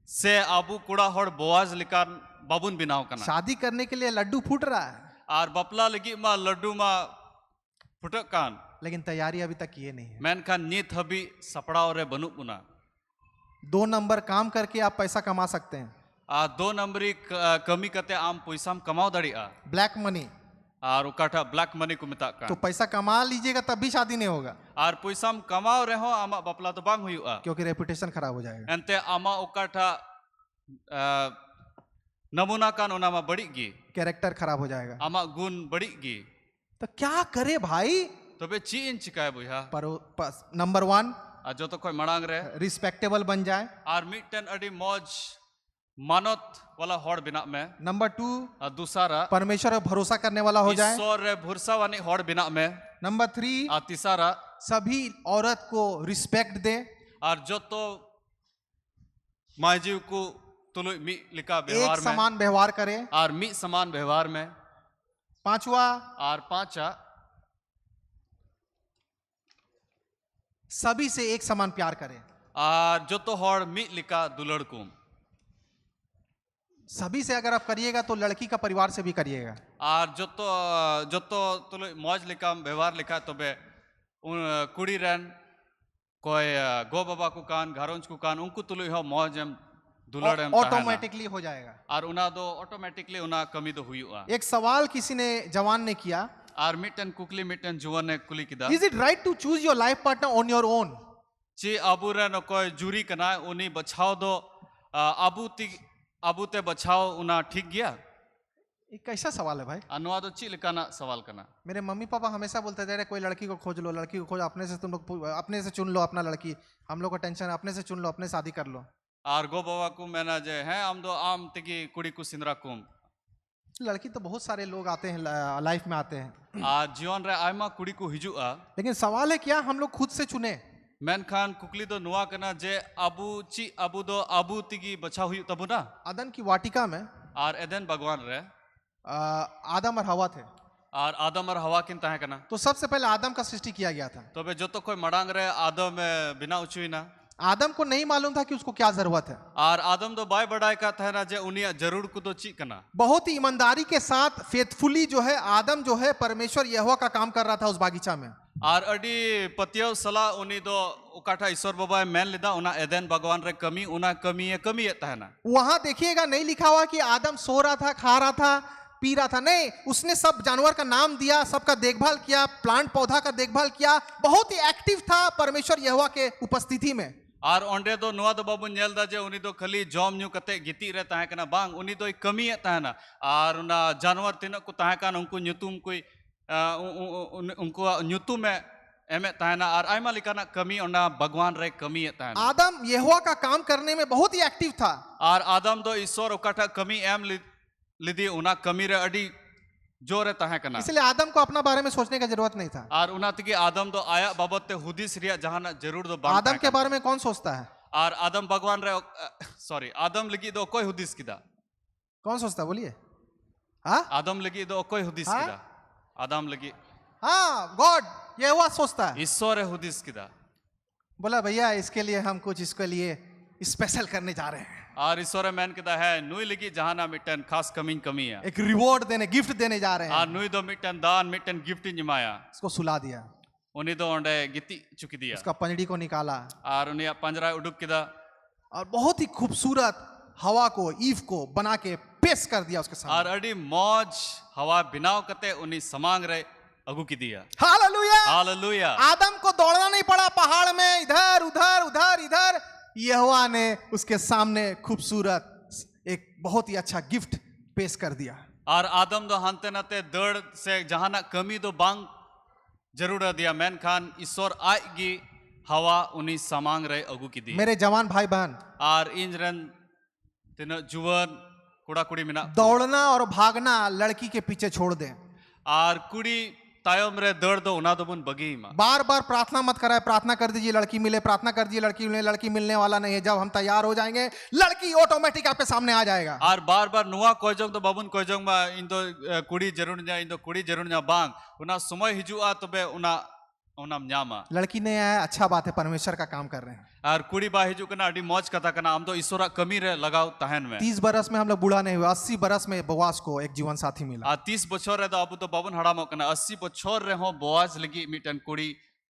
Se abu kuda hor boaz likan babun binaw kana. शादी करने के लिए लड्डू फूट रहा है, Ar bapla lagi ma laddu ma putak kan. लेकिन तैयारी अभी तक किए नहीं है। Menkan nit habi saprao re banuk puna. 2 number काम करके आप पैसा कमा सकते हैं, Ar 2 nambari kami kate am puisam kamau daria. Black money. Ar ukata black money ko metak तो kan. पैसा कमा लीजिएगा तब भी शादी नहीं होगा, Ar puisam kamau reho amak bapla to bang huyuka. क्योंकि रेपुटेशन खराब हो जाएगा। Ente ama ukata namuna kan ona ma badik gi. Character खराब हो जाएगा। Amak gun badik gi. तो क्या करे भाई? Tobe ci in cikai buya. Number 1 Ar joto koi marang re. Respectable बन जाए। Ar mitten adi moj manot wala hor binak me. Number 2 Ar dusara परमेश्वर पर भरोसा करने वाला हो जाए। isor re bhursa wani hor binak me. Number 3 Ar tisara सभी औरत को रिस्पेक्ट दे, ar joto majiu ku tului mi lika एक व्यवहार में. समान व्यवहार करे। Ar mi saman व्यवहार में. 5वां Ar pacha सभी से एक समान प्यार करे। ar joto hor mi lika dulad kum. सभी से अगर आप करिएगा तो लड़की का परिवार से भी करिएगा। Ar joto tului moj lika व्यवहार lika tobe kudi ren koi go baba ku kan gharonj ku kan unku tului ho moj em dulad em tahana. Automatically हो जाएगा। Ar una do automatically una kami do huyuka. एक सवाल किसी ने जवान ने किया, Ar mitten kukli mitten juwan ne kuli kida. Is it right to choose your life partner on your own? Ci abu ren koi juri kana uni bachao do abu te bachao una ठीक गया. ये कैसा सवाल है भाई? Anwa do ci likana sawal kana. मेरे mummy papa हमेशा बोलते थे, कोई लड़की को खोज लो, लड़की को खोज, अपने से तुम लोग अपने से चुन लो अपना लड़की, हम लोग को टेंशन है, अपने से चुन लो, अपने शादी कर लो। Ar go baba ku mena je hai am do am tigi kudi ku sindra kum. लड़की तो बहुत सारे लोग आते हैं, लाइफ में आते हैं, Ar jion re aima kudi ku hijua. लेकिन सवाल है क्या हम लोग खुद से चुने? Menkan kukli do nuwa kana je abu do abu tigi bachao huyu tabuna. आदम की वाटिका में Ar eden bagwan re. आदम और हवा थे, Ar adam ar hawa kin tahe kana. तो सबसे पहले आदम का सृष्टि किया गया था। Tobe joto koi madang re adam bina uchuina. आदम को नहीं मालूम था कि उसको क्या जरूरत है। Ar adam do bai badai ka thana je unia jarur ku do chi kana. बहुत ही ईमानदारी के साथ फेथफुली जो है आदम जो है परमेश्वर यहोवा का काम कर रहा था उस बागीचा में। Ar adi patio sala uni do ukata isor baba men lida una eden bhagwan re kami una kami et tahana. वहां देखिएगा नहीं लिखा हुआ कि आदम सो रहा था, खा रहा था, पी रहा था, नहीं, उसने सब जानवर का नाम दिया, सबका देखभाल किया, प्लांट पौधा का देखभाल किया, बहुत ही एक्टिव था परमेश्वर यहोवा के उपस्थिति में। Ar onde do nuwa do babu nyel da je uni do khali jom nyu kate giti re tahe kana bang uni do kami et tahana. Ar una janwar tinak ku tahe kan unku nyutum kui unku nyutum emet tahana ar aima likana kami ona bhagwan re kami et tahana. आदम यहोवा का काम करने में बहुत ही active था। Ar adam do isor ukata kami lidi una kami re adi jore tahe kana. इसलिए आदम को अपना बारे में सोचने की जरूरत नहीं था। Ar una tigi adam do aya babot te hudis riya jahana jarur do bang. आदम के बारे में कौन सोचता है? Ar adam bhagwan re sorry adam lagi do koi hudis kida. कौन सोचता है बोलिए? हाँ Adam lagi do koi hudis हाँ? kida. Adam lagi हाँ, गॉड यहोवा सोचता है। isor hudis kida. बोला भैया इसके लिए हम कुछ इसके लिए स्पेशल करने जा रहे हैं, Ar isor men kida hai nui lagi jahana mitten khas kami ya. एक रिवॉर्ड देने, गिफ्ट देने जा रहे Ar हैं। nui do mitten dan mitten gift nyamaya. उसको सुला दिया, Uni do onde giti chuki diya. उसका पंजड़ी को निकाला Ar uni panjara uduk kida. और बहुत ही खूबसूरत हवा को, ईव को बना के पेश कर दिया उसके Ar सामने। adi moj hawa binaw kate uni samang re agu ki diya. Hallelujah! Hallelujah. आदम को दौड़ना नहीं पड़ा पहाड़ में, इधर उधर उधर इधर। यहोवा ने उसके सामने खूबसूरत एक बहुत ही अच्छा गिफ्ट पेश कर दिया। Ar adam do hante nate dad se jahana kami do bang jarura diya menkan isor aigi hawa uni samang re agu ki diya. मेरे जवान भाई बहन, Ar injren tina juwan kuda kudi mina. दौड़ना और भागना लड़की के पीछे छोड़ दें। Ar kudi tayom re dor do una do bun bagi ma बार बार प्रार्थना मत कराए, प्रार्थना कर दीजिए लड़की मिले, प्रार्थना कर दीजिए लड़की मिले। लड़की मिलने वाला नहीं है। जब हम तैयार हो जाएंगे लड़की ऑटोमेटिक आपके सामने आ जाएगा। ar bar bar nuwa kojong do babun kojong ma indo kudi jarur nya indo kudi jarur nya bang una somoy hijua tobe unam nyama लड़की नहीं आया, अच्छा बात है, परमेश्वर का काम कर रहे हैं। ar kudi ba hiju kana adi moj kata kana am do isora kami re lagao tahen me 30 बरस में हम लोग बूढ़ा नहीं हुआ, 80 बरस में बोआज को एक जीवन साथी मिला। ar 30 bochor re do abu to babun hadamok kana 80 bochor re ho boaz lagi miten kudi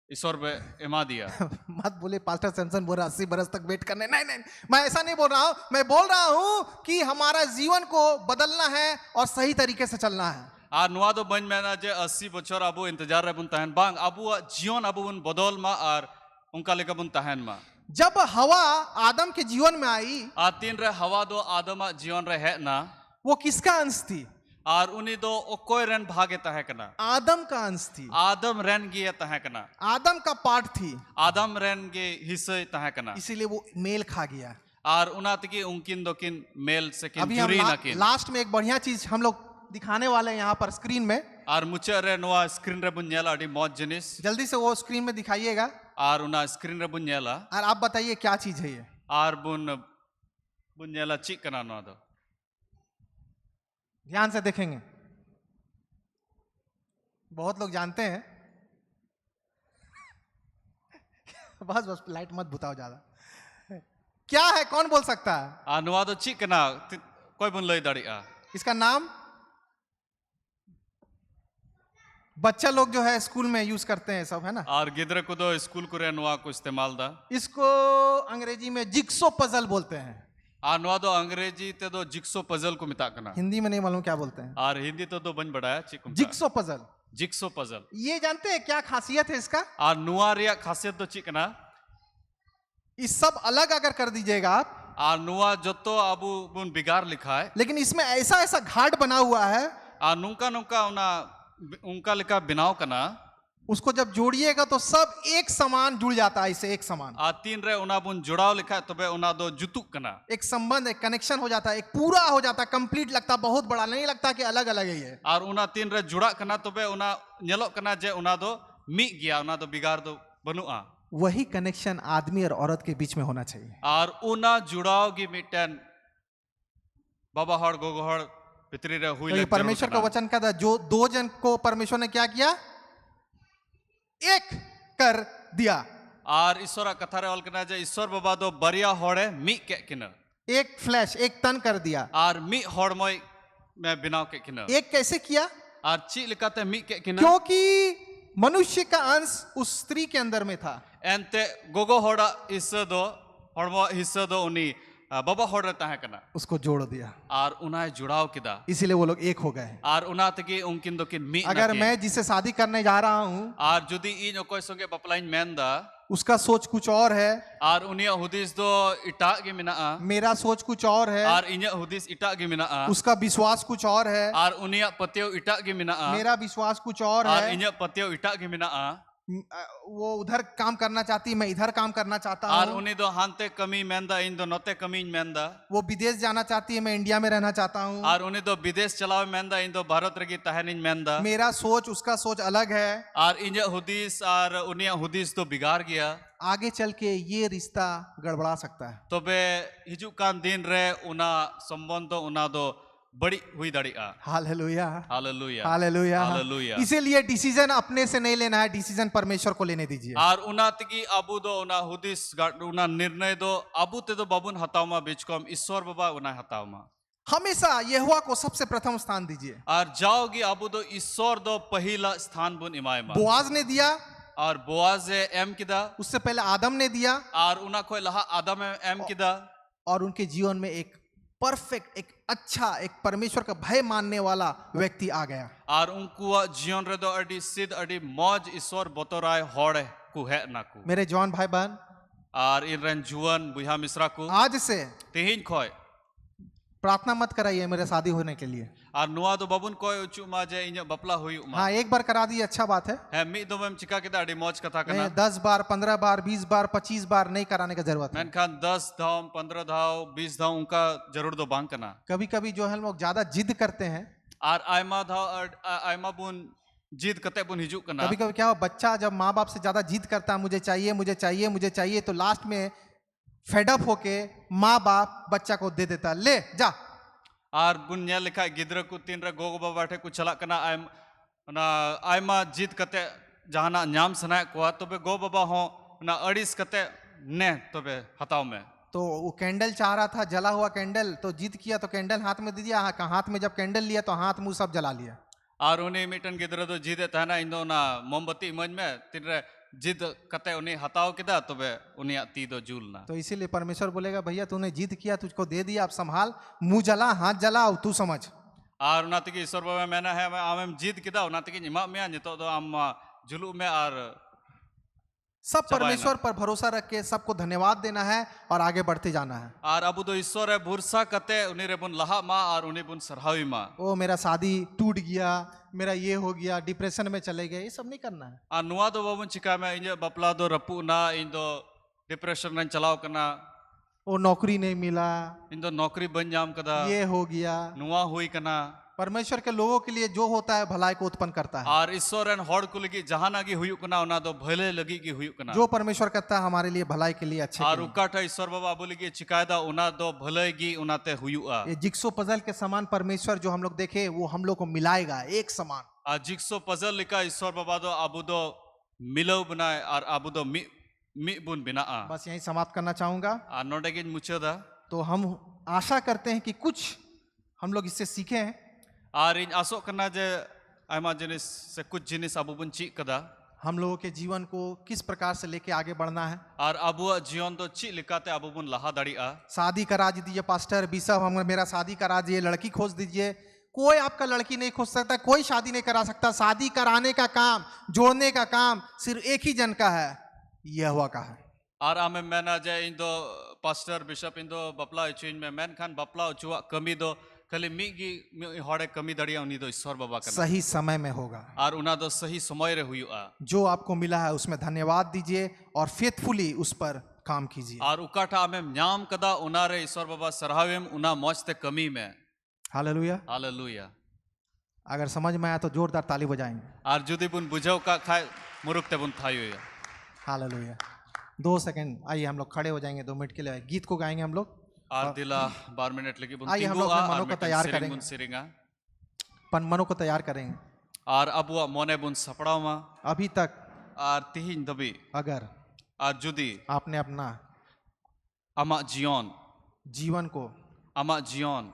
isor be ema diya मत बोले पास्टर सैमसन बोल रहा 80 बरस तक वेट करने। नहीं नहीं, मैं ऐसा नहीं बोल रहा हूं। मैं बोल रहा हूं कि हमारा जीवन को बदलना है और सही तरीके से चलना है। ar nuwa do ban mena je 80 bochor abu intezar re bun tahen bang abu jion abu bun bodol ma ar unka leka bun tahen ma जब हवा आदम के जीवन में आई, ar tin re hawa do adama jion re he na वो किसका अंश थी? ar uni do okoy ren bhage tahe kana आदम का अंश थी। adam ren gi tahe kana आदम का पार्ट थी, adam ren ge hisai tahe kana इसीलिए वो मेल खा गया। ar una tiki unkin dokin mel sekin अभी हम juri nakin लास्ट में एक बढ़िया चीज हम लोग दिखाने वाले हैं यहाँ पर स्क्रीन में। ar mucha re noa screen re bun nyela adi moj jinis जल्दी से वो स्क्रीन में दिखाइएगा ar una screen re bun nyela और आप बताइए क्या चीज है ये। ar bun nyela chik kana no do ध्यान से देखेंगे, बहुत लोग जानते हैं। बस बस लाइट मत बुताओ ज्यादा। क्या है, कौन बोल सकता है? ar noa do chik kana koy bun lay dari a इसका नाम बच्चा लोग जो है स्कूल में यूज करते हैं सब, है ना। ar gidra ko do school ko re noa ko istemal da इसको अंग्रेजी में जिक्सो पजल बोलते हैं। ar noa do अंग्रेजी te do jigsaw puzzle ko meta kana Hindi में नहीं मालूम क्या बोलते हैं। ar hindi to do ban badaya chik ko jigsaw puzzle, jigsaw puzzle ये जानते हैं क्या खासियत है इसका? ar noa reya khasiyat do chik kana इस सब अलग अगर कर दीजिएगा आप, ar noa joto abu bun bigar likha hai लेकिन इसमें ऐसा ऐसा घाट बना हुआ है, ar nungka nungka una unka leka binaw kana उसको जब जोड़िएगा तो सब एक समान जुड़ जाता है, इसे एक समान ar tin re una bun jodaw likha tobe una do jutuk kana एक संबंध, एक कनेक्शन हो जाता है, एक पूरा हो जाता है, कंप्लीट लगता है, बहुत बड़ा नहीं लगता कि अलग अलग है ये। ar una tin re jura kana tobe una nyelok kana je una do mi gya una do bigar do banua वही कनेक्शन आदमी और औरत के बीच में होना चाहिए। ar una judaw gi miten baba hor gogo hor pitri re hui तो ये lek परमेश्वर का वचन कहता है, जो दो जन को परमेश्वर ने क्या किया, एक कर दिया। ar isora katha re ol kana je isor baba do bariya hore mi ke kina एक फ्लैश, एक तन कर दिया। ar mi hormoy me binaw ke kina एक कैसे किया? ar chi lekate mi ke kina क्योंकि मनुष्य का अंश उस स्त्री के अंदर में था। ente gogo hora isa do hormo hissa do uni baba hor re tahe kana उसको जोड़ दिया, ar unai judaw kida इसीलिए वो लोग एक हो गए। ar una tegi unkin dokin mi अगर nakin. मैं जिसे शादी करने जा रहा हूँ, ar judi in okoy songe baplain menda उसका सोच कुछ और है, ar unia hudis do ita gi minaa मेरा सोच कुछ और है, ar inya hudis ita gi minaa उसका विश्वास कुछ और है, ar unia patyo ita gi minaa मेरा विश्वास कुछ और ar है। inya patyo ita gi minaa वो उधर काम करना चाहती है, मैं इधर काम करना चाहता ar हूँ। uni do hante kami menda in do note kami menda वो विदेश जाना चाहती है, मैं इंडिया में रहना चाहता हूँ। ar uni do bidesh chalaw menda in do bharat regi tahenin menda मेरा सोच उसका सोच अलग है। ar inya hudis ar unia hudis do bigar gaya आगे चल के ये रिश्ता गड़बड़ा सकता है। tobe hijuk kan din re una sambondo una do badi hui daria hallelujah, hallelujah hallelujah. hallelujah इसीलिए डिसीजन अपने से नहीं लेना है, डिसीजन परमेश्वर को लेने दीजिए। ar una tigi abu do una hudis una nirnay do abu te do babun hatawma bichkom ishwar baba una hatawma हमेशा यहोवा को सबसे प्रथम स्थान दीजिए। ar jaogi abu do ishwar do pahila sthan bun imayma Boaz ने दिया, ar boaz e em kida उससे पहले आदम ने दिया, ar una koy laha adam em kida और उनके जीवन में एक परफेक्ट, एक अच्छा, एक परमेश्वर का भय मानने वाला व्यक्ति आ गया। ar unkuwa jion re do adi sid adi moj ishwar botorai hore ku he naku मेरे जवान भाई बहन, ar inren juan buha misra ku आज से tihin khoy प्रार्थना मत कराइए मेरे शादी होने के लिए। ar nuwa do babun koy uchu ma je inya bapla hui ma हाँ, एक बार करा दिए, अच्छा बात है। he mi do mem chika kida adi moj katha नहीं, kana 10 बार, 15 बार, 20 बार, 25 बार नहीं कराने का जरूरत है। menkhan 10 dhaw 15 dhaw 20 dhaw unka jarur do bang kana कभी कभी जो है हम लोग ज्यादा जिद करते हैं, ar aima dhaw aima bun जीत कते बुन हिजुक कना कभी कभी क्या हो, बच्चा जब माँ बाप से ज्यादा जिद करता है, मुझे चाहिए मुझे चाहिए मुझे चाहिए, तो लास्ट में फेडअप होके माँ बाप बच्चा को दे देता है, ले जा। आर बुन नेल लेखा गिद्रा को तीन रे गोगो बाबा ठे को चला कना आयमा जीत कते जहाना ᱧᱟᱢ सनाय कोआ तबे गो बाबा हो ना अड़िस कते ने तबे हताव में तो वो कैंडल चाह रहा था, जला हुआ कैंडल, तो जिद किया तो कैंडल हाथ में दे दिया, हाथ में जब कैंडल लिया तो हाथ मुंह सब जला लिया। आर उनी मिटन गिद्रा दो जीदे तहना इन दो ना मोमबत्ती इमज में तीन रे जिद कते उनी हताव किदा तबे उनी ती दो जुलना। तो इसीलिए परमेश्वर बोलेगा, भैया तूने जिद किया, तुझको दे दिया, अब संभाल, मुंह जला हाथ जला, अब तू समझ। आर उना तकी ईश्वर बाबा मेना है आमेम जिद किदा उना तकी इमा में नितो दो आम जुलू में आर सब परमेश्वर पर भरोसा रख के सबको धन्यवाद देना है और आगे बढ़ते जाना है। आर अबु दो ईश्वर है भरोसा कते उनी रे बुन लहा मा और उनी बुन सरहावी मा। ओ मेरा शादी टूट गया, मेरा ये हो गया, डिप्रेशन में चले गए, ये सब नहीं करना है। आर नुआ दो बाबुन चिका में इन बपला दो रपू ना इन दो डिप्रेशन में चलाओ कना, वो नौकरी नहीं मिला, इन दो नौकरी बन जाम कदा, ये हो गया। नुआ हुई कना। परमेश्वर के लोगों के लिए जो होता है भलाई को उत्पन्न करता है। और ईश्वर एन हॉड को लगी जहाना की हुई कना उना दो भले लगी की हुई कना। जो परमेश्वर करता है हमारे लिए भलाई के लिए, अच्छे और के लिए। उकाठा ईश्वर बाबा बोले की चिकायदा उना दो भले की उनाते हुआ। ये जिक्सो पजल के समान परमेश्वर जो हम लोग देखे वो हम लोग को मिलाएगा एक समान। और जिक्सो पजल लिखा ईश्वर बाबा दो अबु दो मिलो बनाए और अबु दो मी बुन बिना। बस यही समाप्त करना चाहूंगा। और नोटे की मुचदा तो हम आशा करते हैं कि कुछ हम लोग इससे सीखे हैं। और इन आसो करना जे आयमा जिनिस से कुछ जिनिस अबु बुन ची कदा हम लोगों के जीवन को किस प्रकार से लेके आगे बढ़ना है। और अबु जीवन तो ची लिखाते अबु बुन लहा दाड़िया। शादी करा दीजिए पास्टर बिशप, हम मेरा शादी करा दीजिए, लड़की खोज दीजिए। कोई आपका लड़की नहीं खोज सकता, कोई शादी नहीं करा सकता। शादी कराने का काम, जोड़ने का काम सिर्फ एक ही जन का है, यहोवा का है। और आमे मैना जे इन दो पास्टर बिशप इन दो बपला चुइन में मैन खान बपला चुआ कमी दो खाली मिगी हड़े कमी दड़िया उनी दो ईश्वर बाबा का सही समय में होगा। और उना दो सही समय रे हुआ। जो आपको मिला है उसमें धन्यवाद दीजिए और फेथफुली उस पर काम कीजिए। और उकाठा आमे न्याम कदा उना रे ईश्वर बाबा सराहवेम उना मौजते कमी में। हालेलुया। हालेलुया। अगर समझ में आया तो जोरदार ताली बजाएंगे। और जुदी बुन बुझाव का खाए मुरुकते बुन थायो। हालेलुया। 2 सेकंड आइए हम लोग खड़े हो जाएंगे, 2 मिनट के लिए गीत को गाएंगे हम लोग। और दिला 12 मिनट लगी बुन आइए हम लोग अपने मनों को तैयार करेंगे। बुन सिरिंगा मनो को तैयार करेंगे। और अबुआ मोने बुन सपड़ाव मा अभी तक और तिहिन दबी अगर और जुदी आपने अपना अमा जीवन को अमा जियोन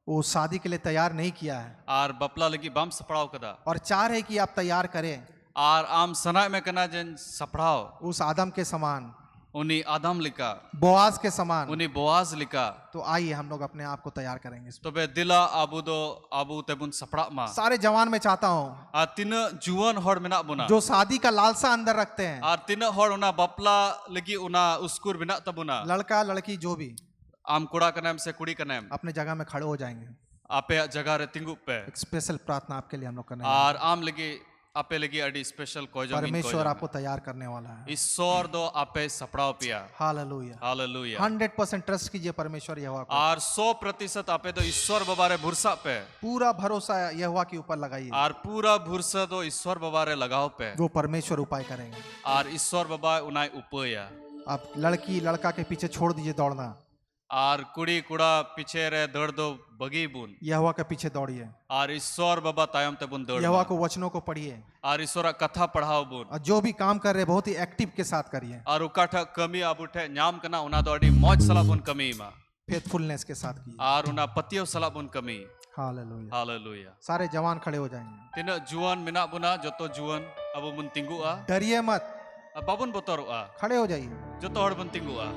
वो शादी के लिए तैयार नहीं किया है और बपला लगी बम सपड़ाव कदा और चाह रहे कि आप तैयार करें और आम सना में कना जन सपड़ाव उस आदम के समान, उन्हीं आदम लिखा, बोआज के समान, उन्हीं बोआज लिखा, तो आइए हम लोग अपने आप को तैयार करेंगे। तो बे दिला आबू दो आबू तेबुन सपड़ा मा सारे जवान में चाहता हूँ आ तीन जुवन हड़ मिना बुना जो शादी का लालसा अंदर रखते हैं, और तीन हड़ उना बपला लगी उना उसकुर बिना तबुना लड़का लड़की जो भी, आम कुड़ा कनेम से कुड़ी कनेम अपने जगह में खड़े हो जाएंगे। आपे जगह रे तिंगु पे एक स्पेशल प्रार्थना आपके लिए हम लोग करने और आम लगी आपे लगी अडी स्पेशल कोई जो परमेश्वर आपको तैयार करने वाला है। ईश्वर दो आपे सपड़ाव पिया। हालेलुया। हालेलुया। 100% ट्रस्ट कीजिए परमेश्वर यहोवा को और 100% आपे तो ईश्वर बाबारे भरोसा पे पूरा भरोसा यहोवा के ऊपर लगाइए और पूरा भरोसा तो ईश्वर बाबारे लगाओ पे वो परमेश्वर उपाय करेंगे। और ईश्वर बाबा उनाय उपाया। आप लड़की लड़का के पीछे छोड़ दीजिए दौड़ना और कुड़ी कुड़ा पीछे रे दौड़ दो बगी बुन यहोवा के पीछे दौड़िए और ईश्वर बाबा तायम ते बुन दौड़ यहोवा को वचनों को पढ़िए और ईश्वर कथा पढ़ाओ बुन और जो भी काम कर रहे बहुत ही एक्टिव के साथ करिए और उकाठा कमी अब उठे न्याम कना उना दो अडी मौज सला बुन कमी मा फेथफुलनेस के साथ कीजिए और उना पतियो सला बुन कमी। हालेलुया। हालेलुया। सारे जवान खड़े हो जाएंगे। तीन जुवन मिना बुना जो तो जुवन अब बुन तिंगुआ डरिए मत, बाबुन बोतरुआ खड़े हो जाइए। जो तो हड़ बुन तिंगुआ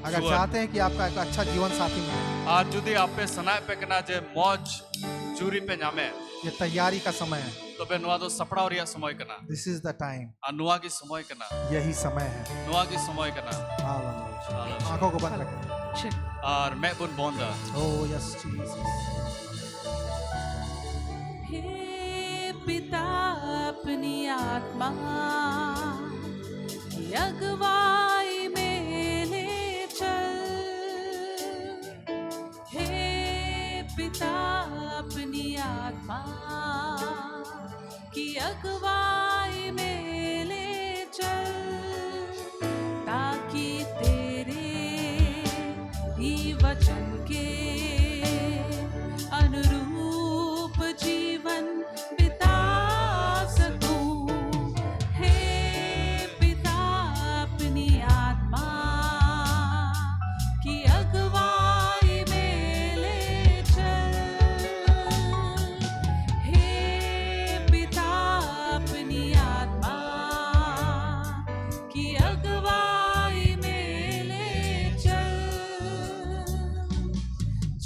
अगर चाहते हैं कि आपका एक अच्छा जीवन साथी मिले, और जुदी आप पे सनाय पे कना जे मौज चूरी पे नामे ये तैयारी का समय है। तो बे नुआ दो सपड़ा और या समय कना दिस इज द टाइम, और नुआ की समय कना यही समय है। नुआ की समय कना। हालेलुया। आंखों को बंद रखें और मैं बुन बोंदा ओह यस जीसस। हे पिता अपनी आत्मा की अगुवाई में ले चल, हे पिता अपनी आत्मा की अगुवाई में ले चल, ताकि तेरे ही वचन के अनुरूप जीवन बिता सकूं। हे पिता, अपनी आत्मा की अगुवाई में ले चल। हे पिता, अपनी आत्मा की अगुवाई में ले चल।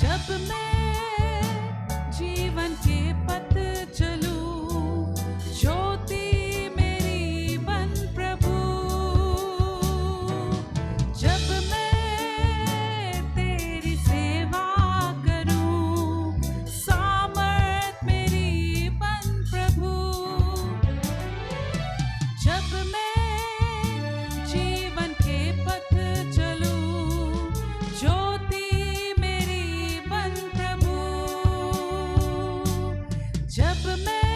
जब मैं जीवन के पथ चलूं, ज्योति मेरी बन प्रभु। जब मैं तेरी सेवा करूं, सामर्थ मेरी बन प्रभु। जब मैं जीवन के पथ चलूं, ज्योति मेरी बन प्रभु। जब मैं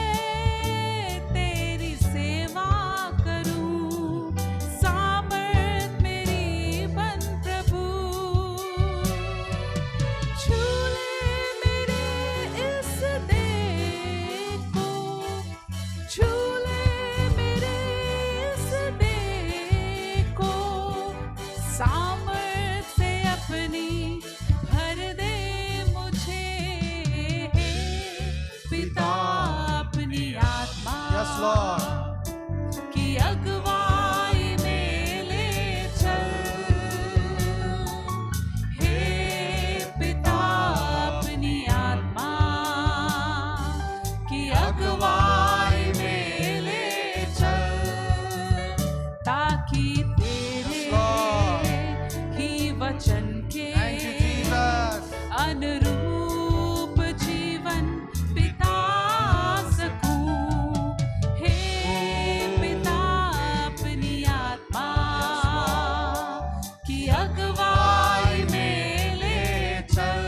तेरी सेवा करूं, सामर्थ मेरी बन प्रभु। छू ले मेरे इस देह को, छू ले मेरे इस देह को, सामर्थ से अपनी भर दे मुझे। पिता, अपनी आत्मा Yes, Lord. की अगुवाई में ले चल। हे पिता, अपनी आत्मा की अगुवाई में ले चल, ताकि तेरे Yes, Lord. ही वचन के Thank you, Jesus. अनुरूप जीवन बिता सकूं। हे पिता, अपनी आत्मा की अगुवाई में ले चल।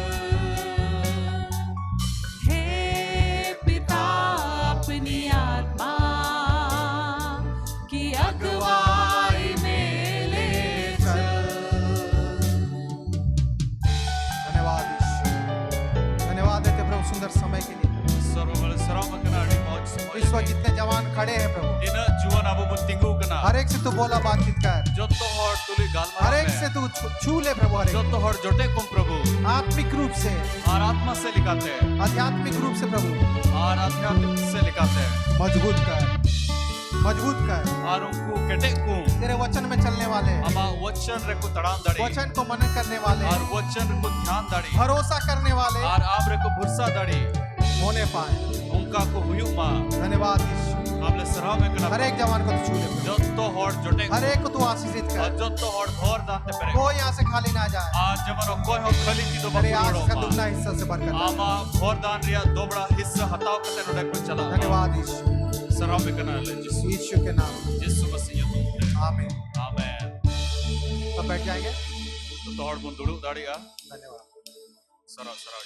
हे पिता, अपनी आत्मा की अगुवाई में ले चल। धन्यवाद ईश्वर। धन्यवाद देते प्रभु सुंदर समय के लिए। सर्वबल सर्वम कना अड़ी मौज समय इस वक्त जितने जवान खड़े हैं प्रभु, tina juan abu bun tingu kana हर एक से तू बोला बातचीत कर। jotto hor tuli हर galmar एक से तू छू ले प्रभु, हर एक jotto hor jote kum prabhu आत्मिक रूप से, और आत्मा से लिखाते हैं आध्यात्मिक रूप से प्रभु और आध्यात्मिक से लिखाते हैं मजबूत कर, मजबूत कर। और उनको केटे को तेरे वचन में चलने वाले, अमा वचन रे को तड़ाम दड़ी वचन को मनन करने वाले, और वचन को ध्यान दड़ी भरोसा करने वाले और आमरे को भरोसा दड़ी होने पाए। उनका को हुयु मा धन्यवाद ईश्वर। हमले सराव में कना हर एक जवान को तू छू ले प्रभु, jotto hor jote हर एक को तू आशीषित और कर। jotto hor dhor dante pere कोई यहाँ से खाली ना जाए। आज जमानो कोई हो खली की दो तेरे आशीष का बकुड़ो दुगना हिस्सा से भरकर दे। आमा भोर दान रिया दोबड़ा हिस्सा हटाओ कते नोडे को चला धन्यवाद ईश्वर, सराव में कना ले जिसु यीशु के नाम में। जिसु मसीह तुम आमीन। आमेन अब बैठ जाएंगे। तो तोड़ बुन दुड़ू दाड़िया धन्यवाद। सराव सराव